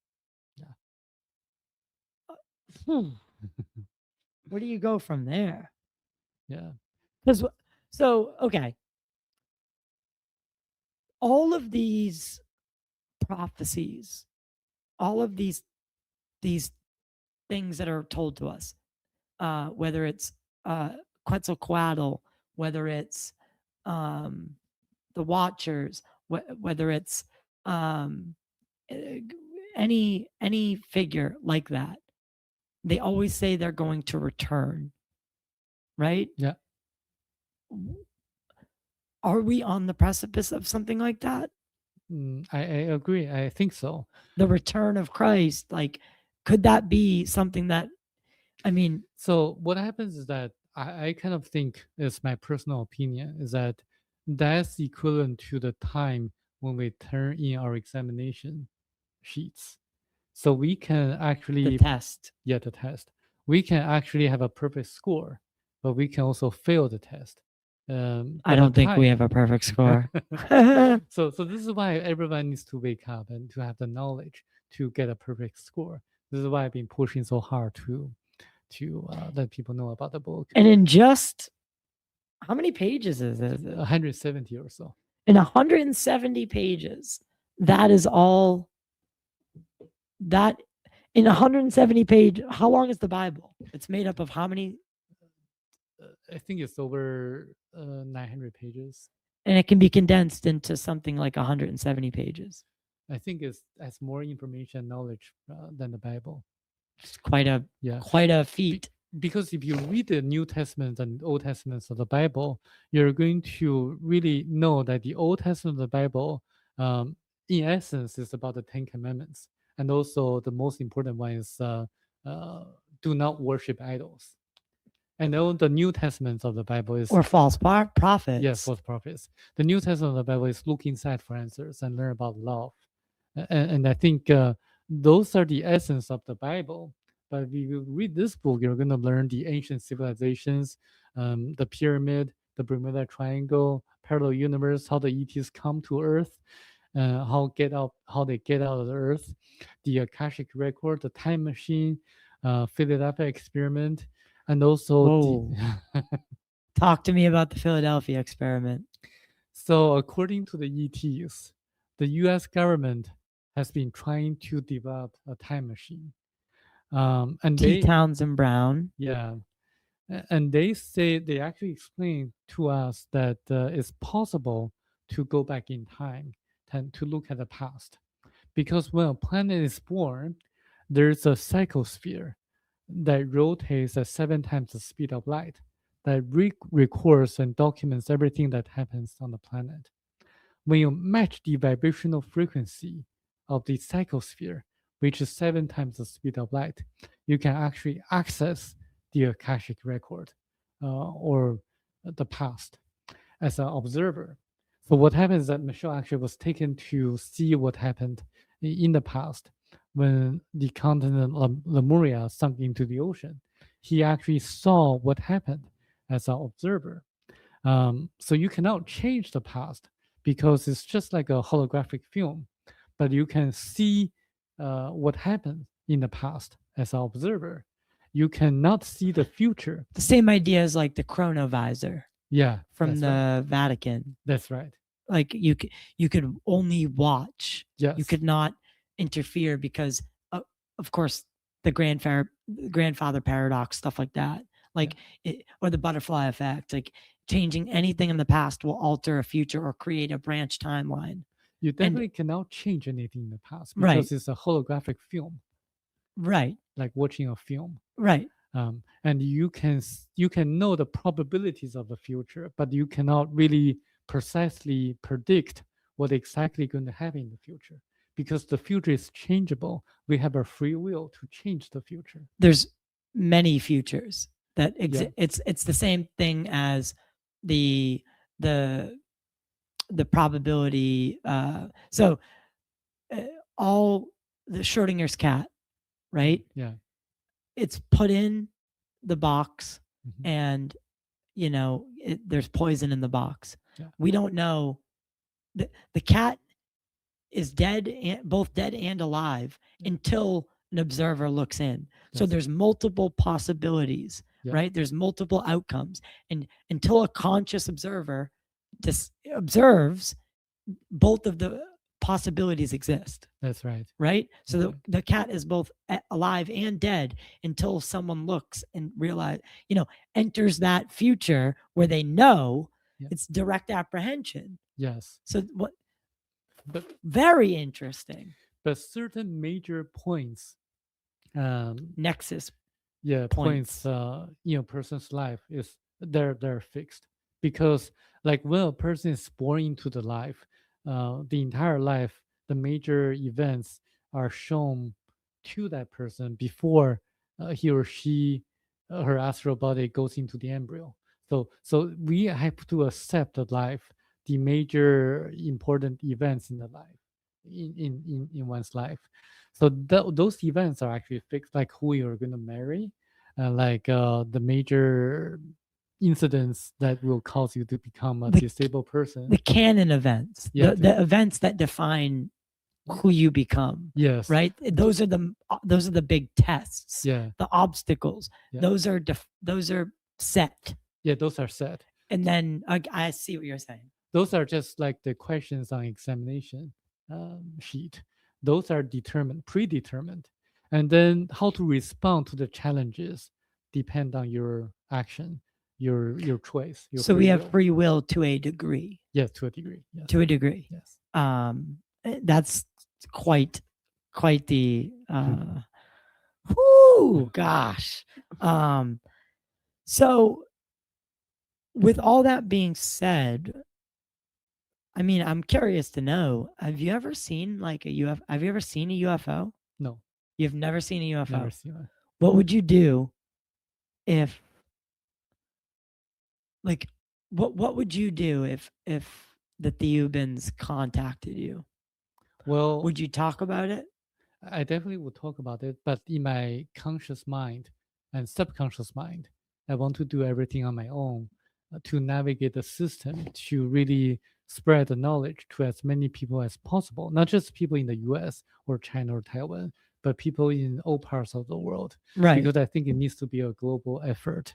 Yeah. Hmm. Where do you go from there? Yeah. Because so okay, all of these prophecies, all of these things that are told to us, whether it's Quetzalcoatl, whether it's um, the Watchers, whether it's um, eh, any figure like that, they always say they're going to return, right? Yeah. Are we on the precipice of something like that? I agree. I think so. The return of Christ, like, could that be something that, I mean, So what happens is that I kind of think, is my personal opinion, is that that's equivalent to the time when we turn in our examination sheets. So we can the actually test? get the test. We can actually have a perfect score, but we can also fail the test. I But the don't think we time. have a perfect score. So this is why everyone needs to wake up and to have the knowledge to get a perfect score. This is why I've been pushing so hard to let people know about the book. And in just how many pages is it? 170 or so. In 170 pages, that is all that in 170 page. How long is the Bible? It's made up of how many? I think it's over 900 pages. And it can be condensed into something like 170 pages. I think it has more information and knowledge than the Bible. It's quite a Yeah. quite a feat. Because if you read the New Testament and Old Testaments of the Bible, you're going to really know that the Old Testament of the Bible, in essence, is about the Ten Commandments, and also the most important one is do not worship idols. And then the New Testament of the Bible is Or false prophets. yes, false prophets. The New Testament of the Bible is look inside for answers and learn about love, and I think those are the essence of the Bible. But if you read this book, you're going to learn the ancient civilizations, the pyramid, the Bermuda Triangle, parallel universe, how the ETs come to Earth, how they get out of the Earth, the Akashic record, the time machine, Philadelphia experiment, and also Whoa. Talk to me about the Philadelphia experiment. so according to the ETs, the U.S. government has been trying to develop a time machine, and T. they Townsend Brown. yeah. And they say they actually explain to us that it's possible to go back in time and to look at the past. Because when a planet is born, there's a psychosphere that rotates at 7 times the speed of light that records and documents everything that happens on the planet. When you match the vibrational frequency of the psychosphere, which is 7 times the speed of light, you can actually access the Akashic record or the past as an observer. So what happens is that Michel actually was taken to see what happened in the past when the continent of Lemuria sunk into the ocean. He actually saw what happened as an observer. So you cannot change the past because it's just like a holographic film, but you can see what happened in the past as an observer. You cannot see the future. The same idea as like the chronovisor Yeah, from that's the right. Vatican. That's right. Like you could only watch. Yes. You could not interfere because, of course, the grandfather paradox, stuff like that. Like or the butterfly effect. Like changing anything in the past will alter a future or create a branch timeline. You definitely cannot change anything in the past because Right. it's a holographic film, Right. like watching a film. Right. And you can know the probabilities of the future, but you cannot really precisely predict what exactly going to happen in the future because the future is changeable. We have a free will to change the future. There's many futures that exist. It's the same thing as the probability. So all the Schrodinger's cat, right? Yeah. It's put in the box Mhm. and there's poison in the box. Yeah. We don't know. The cat is dead, both dead and alive, until an observer looks in. So there's multiple possibilities, right? There's multiple outcomes, and until a conscious observer observes, both of the possibilities exist. That's right. Right? So the cat is both alive and dead until someone looks and enters that future where they know it's direct apprehension. Yes. So but very interesting. But certain major points, nexus points, person's life is they're fixed because like when a person is born into the life, the entire life, the major events are shown to that person before he or she, her astral body goes into the embryo. So we have to accept the life, the major important events in the life, in one's life. So those events are actually fixed, like who you're going to marry, like the major incidents that will cause you to become a disabled person. The canon events, the events that define who you become. Yes. Right. Those are the big tests. Yeah. The obstacles. Yeah. Those are set. Yeah, those are set. And then I see what you're saying. Those are just like the questions on examination sheet. Those are predetermined. And then how to respond to the challenges depend on your action, your choice. So we have free will to a degree. Yes, to a degree. Yes. To a degree. Yes. That's quite the whoo, gosh. So with all that being said, I mean, I'm curious to know, have you ever seen like a UFO? Have you ever seen a UFO? No. You've never seen a UFO? Never seen one. What would you do if what would you do if the Thiaoubans contacted you? Well, would you talk about it? I definitely would talk about it, but in my conscious mind and subconscious mind, I want to do everything on my own to navigate the system to really spread the knowledge to as many people as possible, not just people in the US or China or Taiwan, but people in all parts of the world, Right. because I think it needs to be a global effort.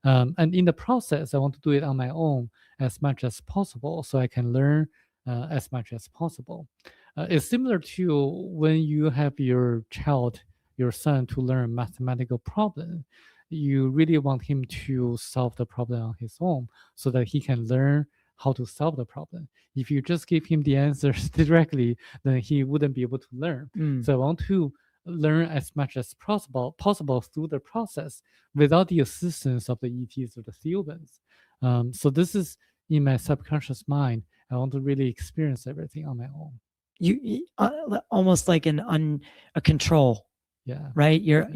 And in the process, I want to do it on my own as much as possible so I can learn as much as possible. It's similar to when you have your child, your son, to learn mathematical problem. You really want him to solve the problem on his own so that he can learn how to solve the problem. If you just give him the answers directly, then he wouldn't be able to learn. Mm. So I want to learn as much as possible through the process without the assistance of the ETs or the Theobans. So this is in my subconscious mind. I want to really experience everything on my own. Almost like a control, Yeah. right? Yeah.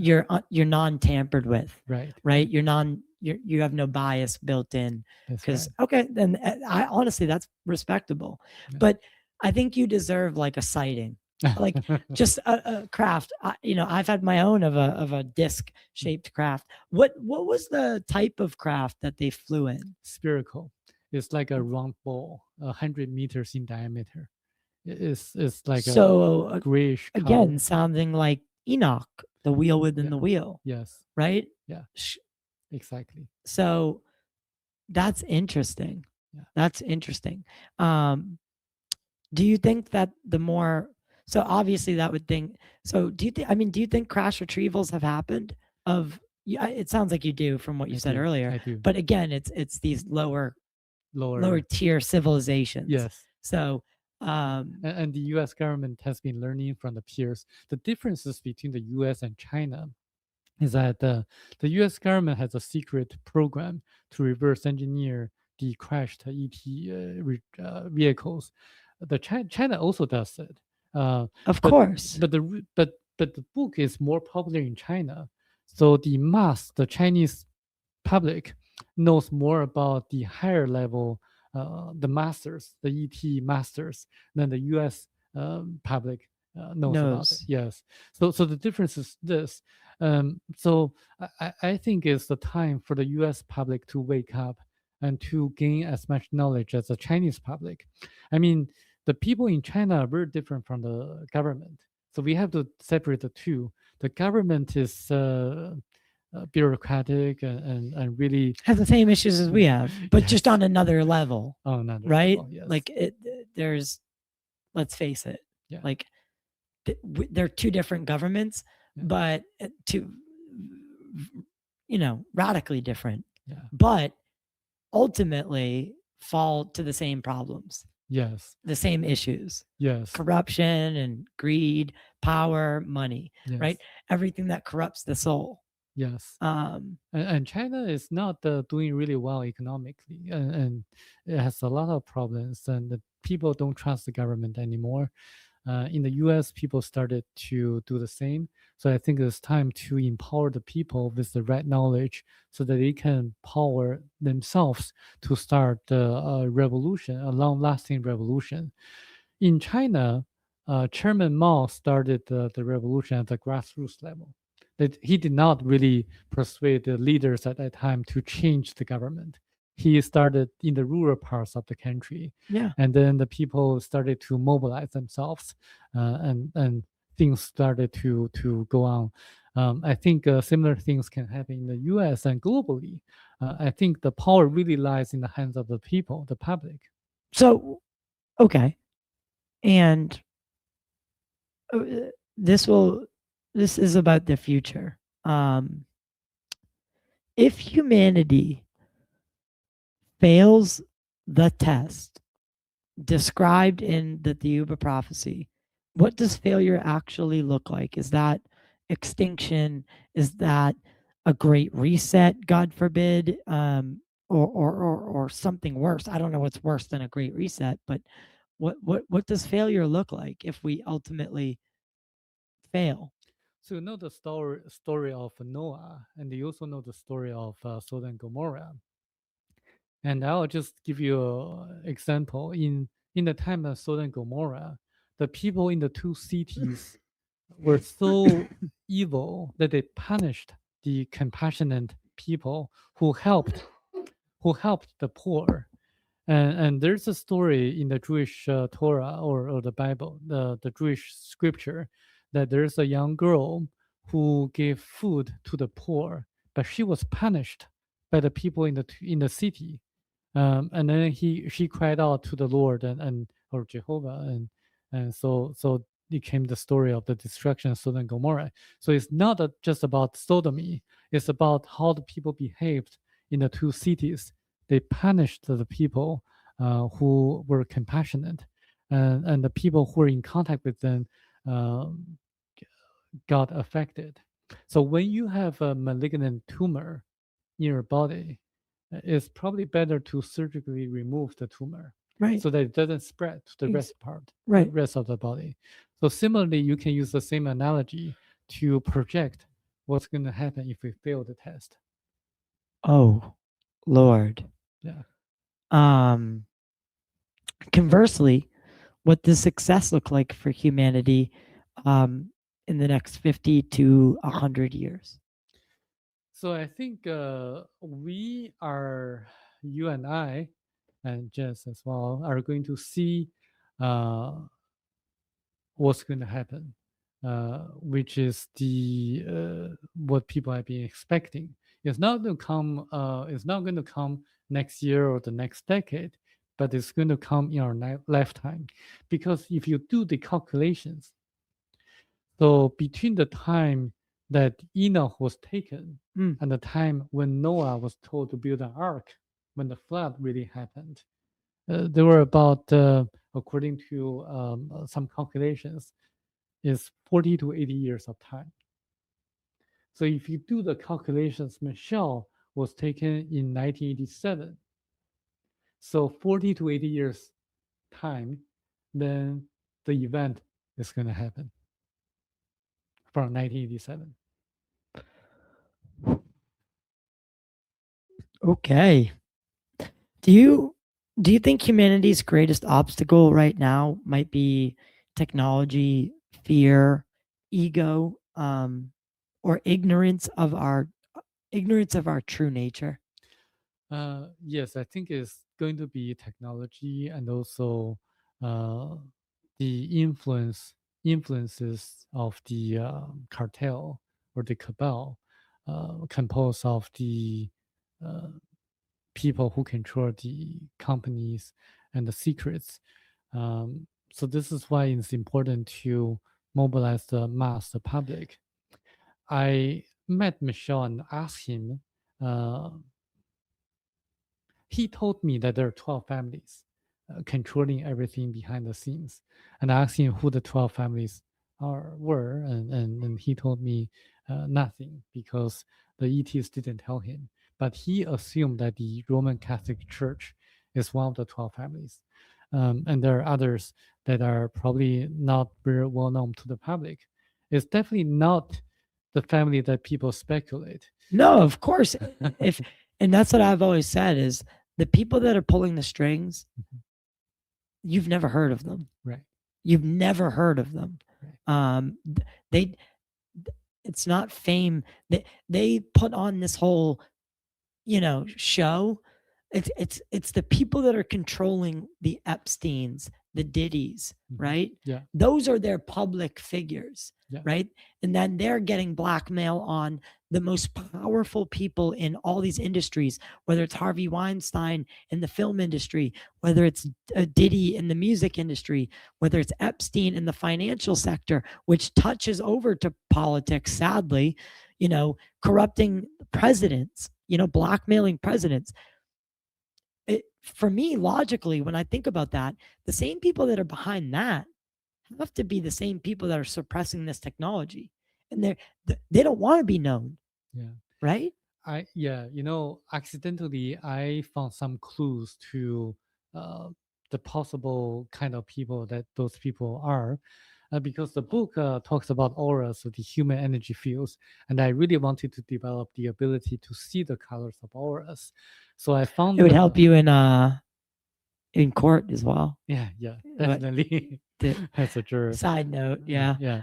You're non-tampered with, Right. right? You have no bias built in. That's Because right. okay, then I honestly that's respectable, Yeah. but I think you deserve like a sighting, like just a craft. I've had my own of a disc shaped craft. What was the type of craft that they flew in? Spherical. It's like a round ball, 100 meters in diameter. It's like So a grayish again, color. sounding like Enoch, the wheel within Yeah. the wheel, Yes. right? Yeah. Exactly. So that's interesting. Yeah. That's interesting. Do you think that the more, so obviously that would think, so do you think crash retrievals have happened of, yeah, it sounds like you do from what you said earlier, I do. but again, it's these lower Lower. tier civilizations. Yes. So, And the US government has been learning from the peers. The differences between the US and China is that the US government has a secret program to reverse engineer the crashed ET vehicles. China also does it. of but course, but the book is more popular in China, so the Chinese public knows more about the higher level, the masters, the ET masters, than the U.S. Public knows about it. knows. Yes. So the difference is this. So I think it's the time for the U.S. public to wake up and to gain as much knowledge as the Chinese public. I mean, the people in China are very different from the government. So we have to separate the two. The government is bureaucratic and really Have the same issues as we have, but just yes, on another level, on another right? level. Yes. Like there's, let's face it, Yeah. like they're two different governments, Yeah. but two, radically different, Yeah. but ultimately fall to the same problems, Yes. the same issues: Yes. corruption and greed, power, money, Yes. right? Everything that corrupts the soul. Yes. Um, And China is not doing really well economically, and it has a lot of problems, and the people don't trust the government anymore. In the US, people started to do the same. So I think it's time to empower the people with the right knowledge so that they can power themselves to start a revolution, a long lasting revolution. In China, Chairman Mao started the revolution at the grassroots level. That he did not really persuade the leaders at that time to change the government. He started in the rural parts of the country, yeah. and then the people started to mobilize themselves, and things started to go on. I think similar things can happen in the U.S. and globally. I think the power really lies in the hands of the people, the public. So, okay. And this is about the future. If humanity fails the test described in the Thiaoouba Prophecy, what does failure actually look like? Is that extinction? Is that a great reset, God forbid, or something worse? I don't know what's worse than a great reset, but what does failure look like if we ultimately fail? So you know the story of Noah, and you also know the story of Sodom and Gomorrah. And I'll just give you an example. In the time of Sodom and Gomorrah, the people in the two cities were so evil that they punished the compassionate people who helped the poor. And there's a story in the Jewish Torah, or the Bible, the Jewish scripture, that there's a young girl who gave food to the poor, but she was punished by the people in the city. And then she cried out to the Lord, and or Jehovah, and so it came the story of the destruction of Sodom and Gomorrah. So it's not just about sodomy; it's about how the people behaved in the two cities. They punished the people who were compassionate, and the people who were in contact with them uh, got affected. So when you have a malignant tumor in your body, it's probably better to surgically remove the tumor Right. so that it doesn't spread to the Ex- the Right. rest of the body. So similarly, you can use the same analogy to project what's going to happen if we fail the test. Oh, Lord. Yeah. Um, Conversely, what does success look like for humanity um, in the next 50 to 100 years? So I think we are, you and I, and Jess as well, are going to see uh, what's going to happen, which is the what people have been expecting. It's not going to come. It's not going to come next year or the next decade, but it's going to come in our lifetime, because if you do the calculations, so between the time that Enoch was taken Mm. and the time when Noah was told to build an ark, when the flood really happened, there were about, according to some calculations, is 40 to 80 years of time. So if you do the calculations, Michel was taken in 1987. So 40 to 80 years time, then the event is going to happen from 1987. Okay. Do you think humanity's greatest obstacle right now might be technology, fear, ego, or ignorance of our true nature? Yes, I think it's going to be technology, and also uh, the influences of the cartel or the cabal, composed of the uh, people who control the companies and the secrets. So this is why it's important to mobilize the mass, the public. I met Michel and asked him. Uh, he told me that there are 12 families controlling everything behind the scenes. And I asked him who the 12 families were, and he told me nothing, because the ETs didn't tell him. But he assumed that the Roman Catholic Church is one of the 12 families. And there are others that are probably not very well known to the public. It's definitely not the family that people speculate. No, of course. If and that's what I've always said is the people that are pulling the strings, you've never heard of them. Right. You've never heard of them. Right. They it's not fame. They put on this whole, show. It's the people that are controlling the Epsteins, the Diddies, right? Yeah. Those are their public figures, Yeah. right? And then they're getting blackmail on the most powerful people in all these industries, whether it's Harvey Weinstein in the film industry, whether it's Diddy in the music industry, whether it's Epstein in the financial sector, which touches over to politics, sadly, corrupting presidents, blackmailing presidents. For me, logically, when I think about that, the same people that are behind that have to be the same people that are suppressing this technology, and they don't want to be known. Yeah. Right? Accidentally, I found some clues to uh, the possible kind of people that those people are, because the book talks about auras of the human energy fields, and I really wanted to develop the ability to see the colors of auras. So I found it would help you in court as well. Yeah, definitely. As a juror. Side note, yeah.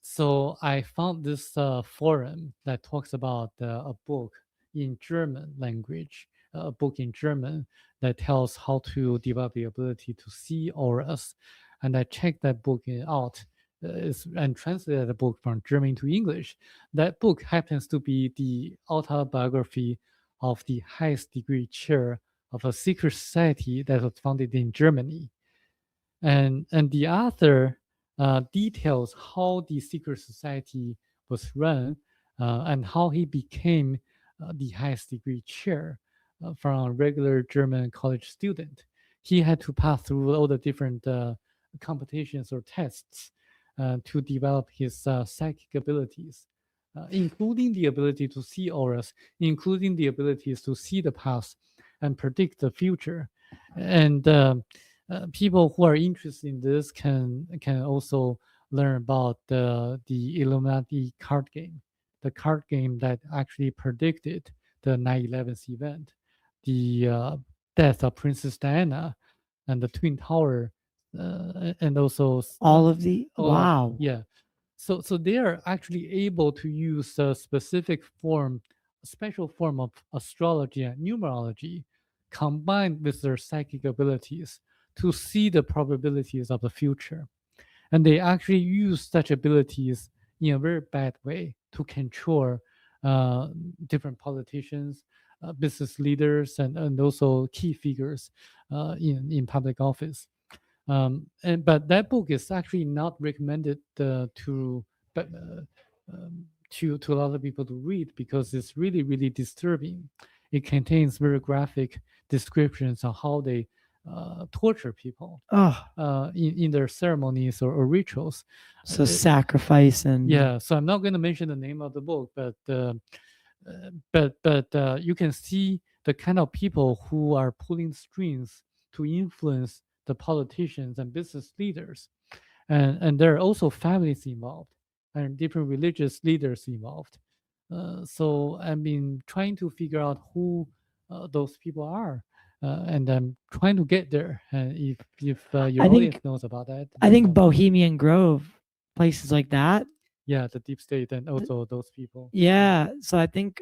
So I found this forum that talks about a book in German language a book in German that tells how to develop the ability to see auras. And I checked that book out and translated the book from German to English. That book happens to be the autobiography of the highest degree chair of a secret society that was founded in Germany. And the author details how the secret society was run and how he became the highest degree chair from a regular German college student. He had to pass through all the different competitions or tests to develop his psychic abilities, including the ability to see auras, including the abilities to see the past and predict the future. And people who are interested in this can also learn about the Illuminati card game, the card game that actually predicted the 9/11 event, the death of Princess Diana, and the Twin Tower, and also All of the all wow. yeah. So they are actually able to use a specific form, a special form of astrology and numerology, combined with their psychic abilities to see the probabilities of the future. And they actually use such abilities in a very bad way to control uh, different politicians, business leaders, and also key figures in public office. But that book is actually not recommended but, to a lot of people to read because it's really disturbing. It contains very graphic descriptions of how they torture people Oh, in their ceremonies or rituals. so sacrifice and Yeah, so I'm not going to mention the name of the book, but you can see the kind of people who are pulling strings to influence the politicians and business leaders, and there are also families involved and different religious leaders involved. So I've been trying to figure out who those people are, and I'm trying to get there. And if your I audience think knows about that, I let me think know. Bohemian Grove, places like that. Yeah, the deep state and th- also those people. Yeah, so I think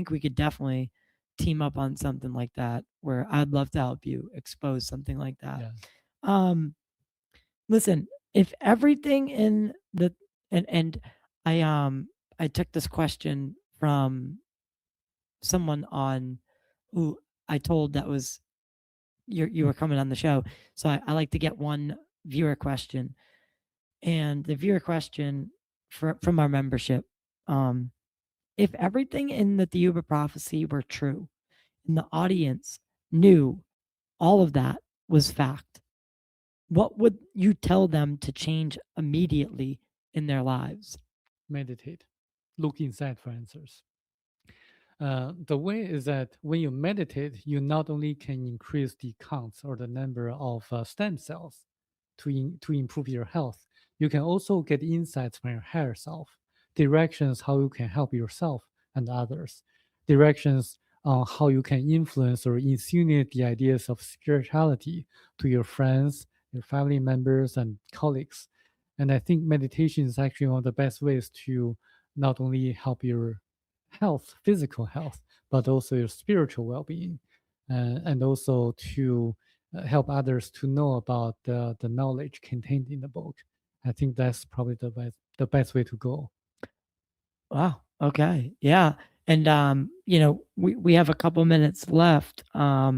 we could definitely team up on something like that where I'd love to help you expose something like that. Yeah. Um listen, if everything in the and I took this question from someone on who I told that was you were coming on the show. So I like to get one viewer question. And the viewer question from our membership, um, if everything in the Thiaoouba prophecy were true and the audience knew all of that was fact, what would you tell them to change immediately in their lives? Meditate, look inside for answers. The way is that when you meditate, you not only can increase the counts or the number of stem cells to improve your health, you can also get insights from your higher self, directions how you can help yourself and others, directions on how you can influence or insinuate the ideas of spirituality to your friends, your family members, and colleagues. And I think meditation is actually one of the best ways to not only help your health, physical health, but also your spiritual well-being, and also to help others to know about the knowledge contained in the book. I think that's probably the best way to go. Wow. Okay. Yeah. And we have a couple minutes left. I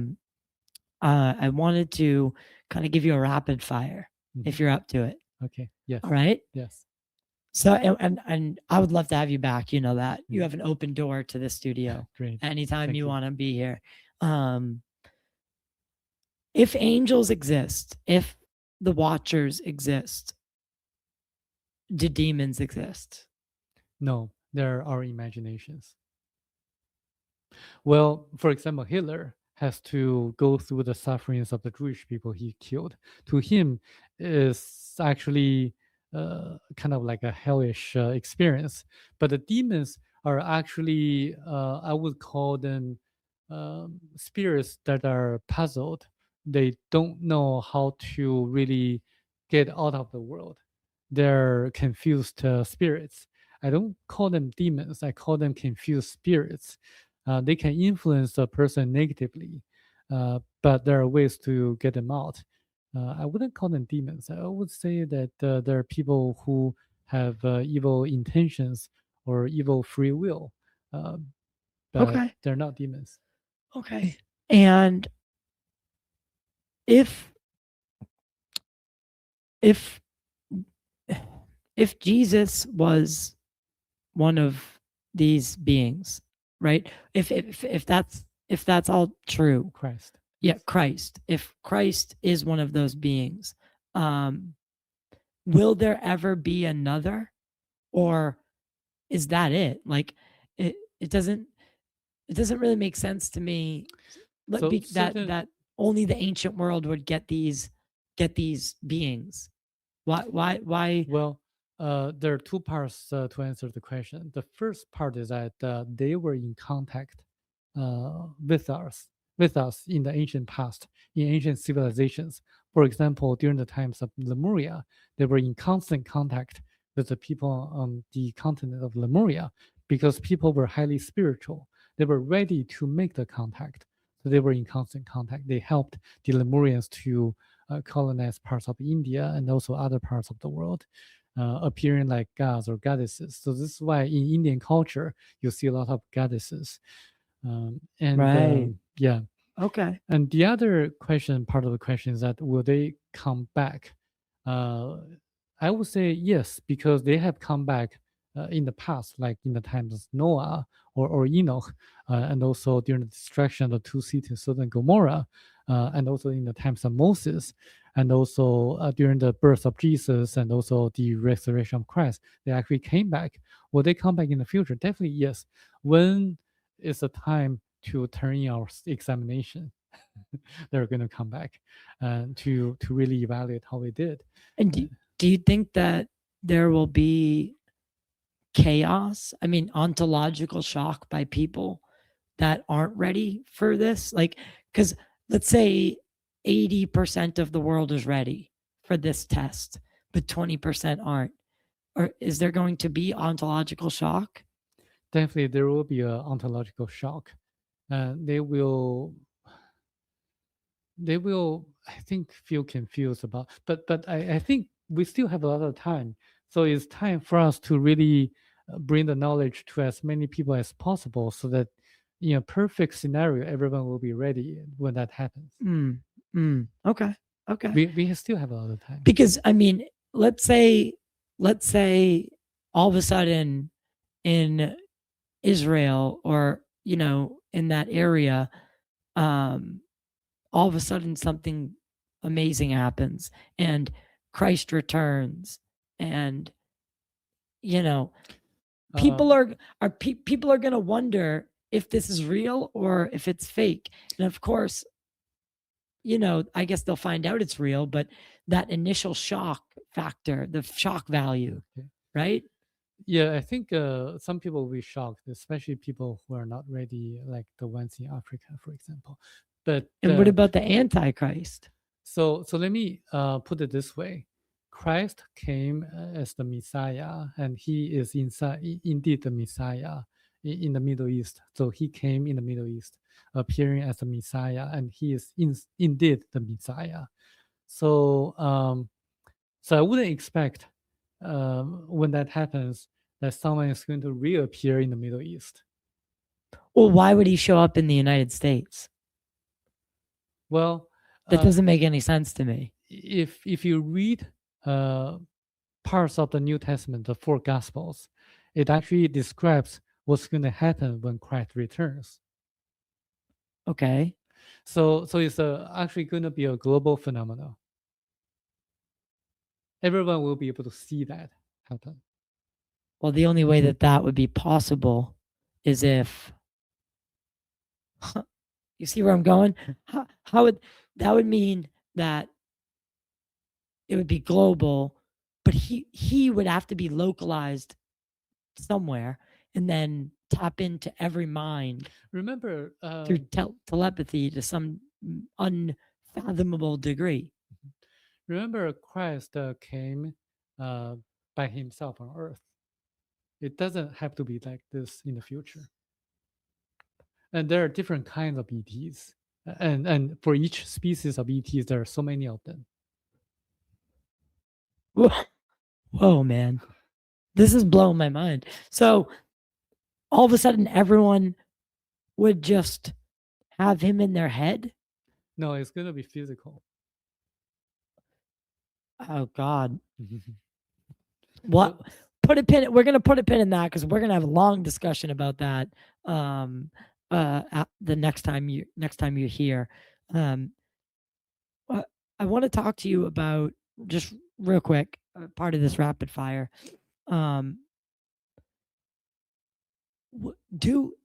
wanted to kind of give you a rapid fire if you're up to it. Okay. Yes. All right. Yes. So and I would love to have you back. You know that you Mm. have an open door to the studio Great. anytime Thank you you. want to be here. If angels exist, if the watchers exist, do demons exist? No, they're our imaginations. Well, for example, Hitler has to go through the sufferings of the Jewish people he killed. To him, is actually kind of like a hellish experience. But the demons are actually, I would call them spirits that are puzzled. They don't know how to really get out of the world. They're confused spirits. I don't call them demons. I call them confused spirits. They can influence a person negatively, but there are ways to get them out. I wouldn't call them demons. I would say that there are people who have evil intentions or evil free will, uh, but Okay. they're not demons. Okay. And if if if Jesus was one of these beings, right? If that's all true, Christ. yeah, Yes. Christ. If Christ is one of those beings, um, will there ever be another, or is that it? Like, it it doesn't it doesn't really make sense to me. So certain That only the ancient world would get these beings. Why? Well, there are two parts to answer the question. The first part is that they were in contact with us in the ancient past, in ancient civilizations. For example, during the times of Lemuria, they were in constant contact with the people on the continent of Lemuria because people were highly spiritual. They were ready to make the contact. So they were in constant contact. They helped the Lemurians to colonized parts of India and also other parts of the world, appearing like gods or goddesses. So this is why in Indian culture you see a lot of goddesses. And Right. yeah, Okay. and the other question, part of the question is that will they come back? Uh, I would say yes, because they have come back in the past, like in the times of Noah or Enoch, and also during the destruction of the two cities, Sodom and Gomorrah, and also in the times of Moses, and also during the birth of Jesus, and also the resurrection of Christ. They actually came back. Will they come back in the future? Definitely yes. When is the time to turn in our examination? They're going to come back to really evaluate how we did. And do you think that there will be chaos? I mean, ontological shock by people that aren't ready for this? Like, because let's say 80% of the world is ready for this test, but 20% aren't. Or is there going to be ontological shock? Definitely, there will be an ontological shock. They will, I think, feel confused about. But I think we still have a lot of time. So it's time for us to really bring the knowledge to as many people as possible, so that in a perfect scenario, everyone will be ready when that happens. Mm, okay. Okay. We still have a lot of time. Because I mean, let's say, let's say all of a sudden in Israel, or in that area, um, all of a sudden something amazing happens and Christ returns, and you know people Um, people are going to wonder if this is real or if it's fake. And of course, I guess they'll find out it's real, but that initial shock factor, the shock value, okay. right? Yeah, I think some people will be shocked, especially people who are not ready, like the ones in Africa, for example. But And what about the Antichrist? so let me put it this way: Christ came as the Messiah, and he is indeed the Messiah in the Middle East. So he came in the Middle East, appearing as the Messiah, and he is indeed the Messiah. So so I wouldn't expect when that happens that someone is going to reappear in the Middle East. Well, why would he show up in the United States? Well, That doesn't make any sense to me. if you read uh, parts of the New Testament, the four Gospels, it actually describes what's going to happen when Christ returns. Okay. So it's actually going to be a global phenomenon. Everyone will be able to see that happen. Well, the only way that that would be possible is if you see where I'm going. How would that would mean that it would be global, but he would have to be localized somewhere and then tap into every mind Remember, through telepathy to some unfathomable degree. remember, Christ came uh, by himself on earth. It doesn't have to be like this in the future. And there are different kinds of ETs, and for each species of ETs, there are so many of them. Whoa, man. This is blowing my mind. So all of a sudden, everyone would just have him in their head. No, it's gonna be physical. Oh God. What? Put a pin. We're gonna put a pin in that because we're gonna have a long discussion about that. The next time you're here. Um, I want to talk to you about just real quick. Part of this rapid fire. Um, do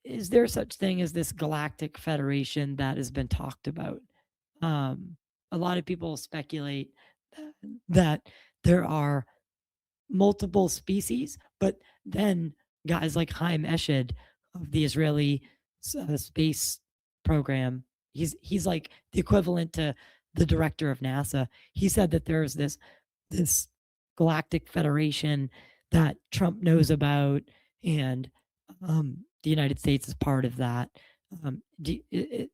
is there such thing as this galactic federation that has been talked about? A lot of people speculate that there are multiple species, but then guys like Chaim Eshed of the Israeli space program, he's like the equivalent to the director of NASA. He said that there's this galactic federation that Trump knows about, and the United States is part of that. Do, it,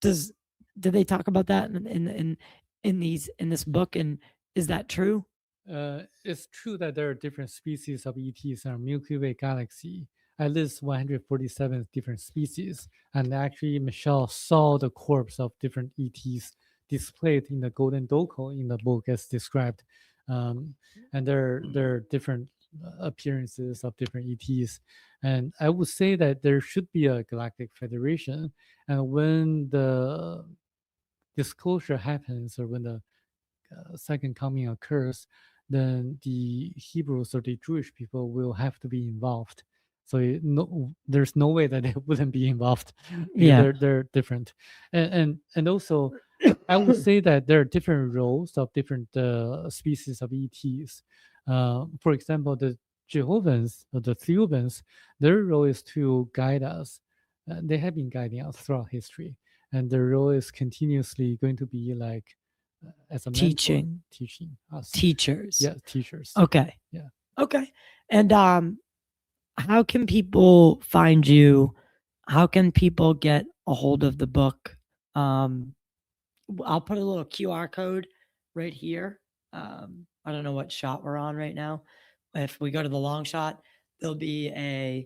does did they talk about that in this book, and is that true? It's true that there are different species of ETs in our Milky Way galaxy, at least 147 different species. And actually, Michel saw the corpse of different ETs displayed in the Golden Doco in the book as described. And there are different appearances of different ETs. And I would say that there should be a galactic federation. And when the disclosure happens, or when the second coming occurs, then the Hebrews or the Jewish people will have to be involved. So there's no way that they wouldn't be involved. Yeah. They're different, and also I would say that there are different roles of different species of ETs. For example, the Jehovah's or the Theubans, their role is to guide us. They have been guiding us throughout history, and their role is continuously going to be like as a mentor, teaching us. Teachers. Yeah, teachers. Okay. Yeah. Okay. And how can people find you? How can people get a hold of the book? I'll put a little QR code right here. I don't know what shot we're on right now. If we go to the long shot, there'll be a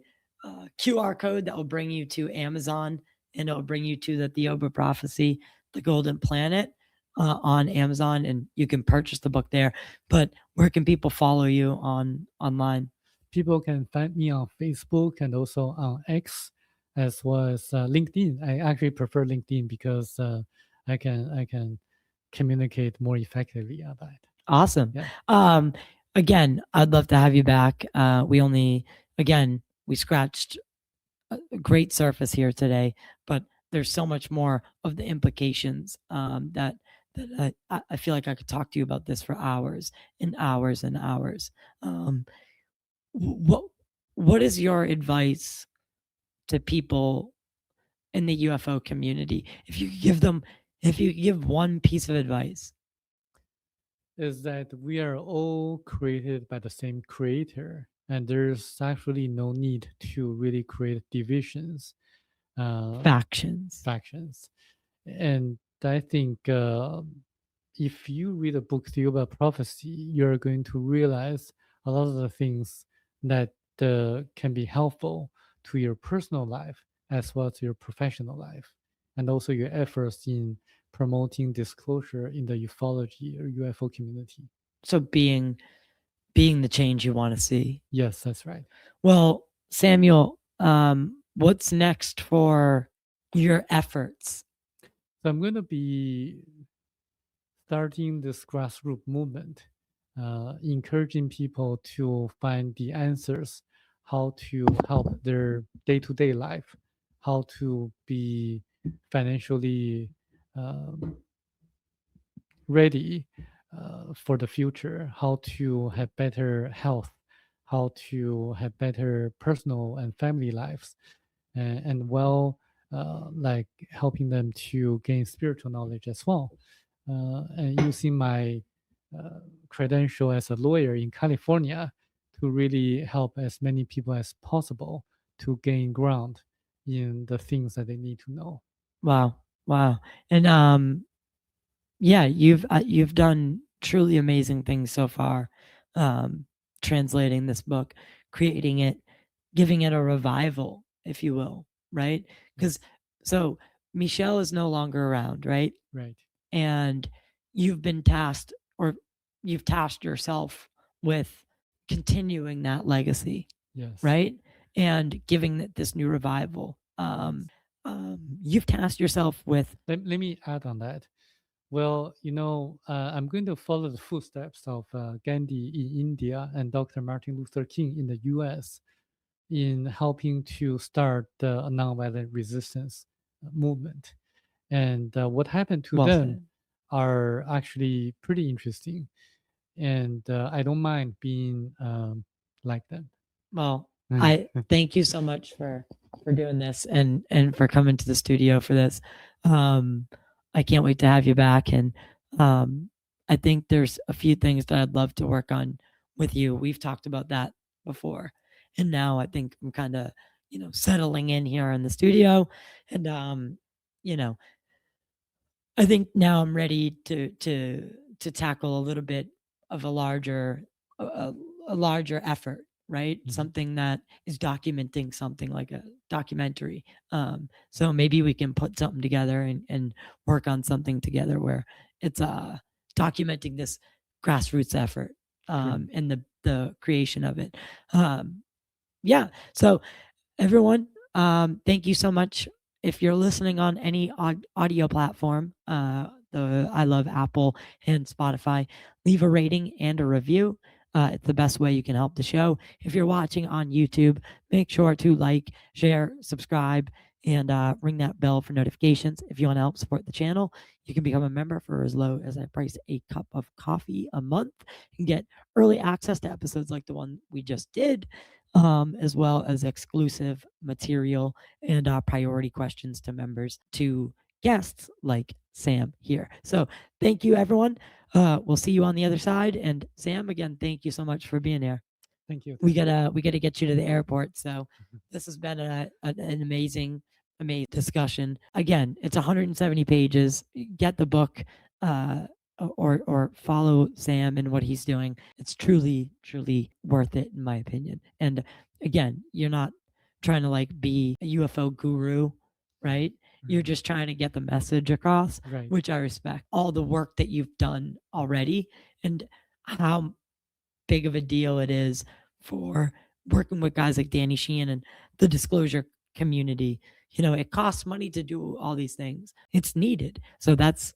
QR code that will bring you to Amazon, and it'll bring you to the Thiaoouba Prophecy, the Golden Planet, on Amazon, and you can purchase the book there. But where can people follow you online? People can find me on Facebook and also on X, as well as LinkedIn. I actually prefer LinkedIn because I can communicate more effectively about it. Awesome. Yeah. Again, I'd love to have you back. We scratched a great surface here today, but there's so much more of the implications that I feel like I could talk to you about this for hours and hours and hours. What is your advice to people in the UFO community? If you give one piece of advice, is that we are all created by the same creator, and there's actually no need to really create divisions, factions. And I think if you read a book, Thiaoouba Prophecy, you're going to realize a lot of the things that can be helpful to your personal life as well as your professional life, and also your efforts in promoting disclosure in the ufology or UFO community. So being the change you want to see. Yes, that's right. Well, Samuel, what's next for your efforts? So I'm going to be starting this grassroots movement, encouraging people to find the answers, how to help their day-to-day life, how to be financially ready for the future, how to have better health, how to have better personal and family lives, and like helping them to gain spiritual knowledge as well. And using my credential as a lawyer in California to really help as many people as possible to gain ground in the things that they need to know. Wow. Wow. And yeah, you've done truly amazing things so far. Translating this book, creating it, giving it a revival, if you will, right? Because so Michel is no longer around, right? Right. And you've been tasked, or you've tasked yourself with continuing that legacy, Yes. right? And giving it this new revival. You've tasked yourself with. Let me add on that. Well, I'm going to follow the footsteps of Gandhi in India and Dr. Martin Luther King in the US in helping to start the nonviolent resistance movement. And what happened to Well them said. are actually pretty interesting. And I don't mind being like them. Well, I thank you so much for doing this and for coming to the studio for this. I can't wait to have you back, and I think there's a few things that I'd love to work on with you. We've talked about that before, and now I think I'm kind of settling in here in the studio, and you know I think now I'm ready to tackle a little bit of a larger a larger effort, right? Something that is documenting something like a documentary. So maybe we can put something together and work on something together where it's documenting this grassroots effort and the creation of it. Yeah. So everyone, thank you so much. If you're listening on any audio platform, I love Apple and Spotify, leave a rating and a review. It's the best way you can help the show. If you're watching on YouTube, make sure to like, share, subscribe, and ring that bell for notifications. If you want to help support the channel, you can become a member for as low as I price a cup of coffee a month and get early access to episodes like the one we just did, as well as exclusive material and priority questions to members, to guests like Sam here. So thank you, everyone. We'll see you on the other side. And Sam, again, thank you so much for being here. Thank you. We gotta get you to the airport. So this has been an amazing discussion. Again, it's 170 pages. Get the book. Or follow Sam and what he's doing. It's truly worth it, in my opinion. And again, you're not trying to like be a UFO guru, right? You're just trying to get the message across, Right. which I respect. All the work that you've done already and how big of a deal it is for working with guys like Danny Sheehan and the disclosure community. It costs money to do all these things. It's needed. So that's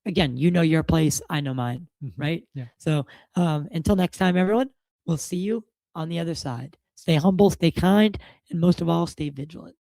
again, your place, I know mine, right? Yeah. So until next time, everyone, we'll see you on the other side. Stay humble, stay kind, and most of all, stay vigilant.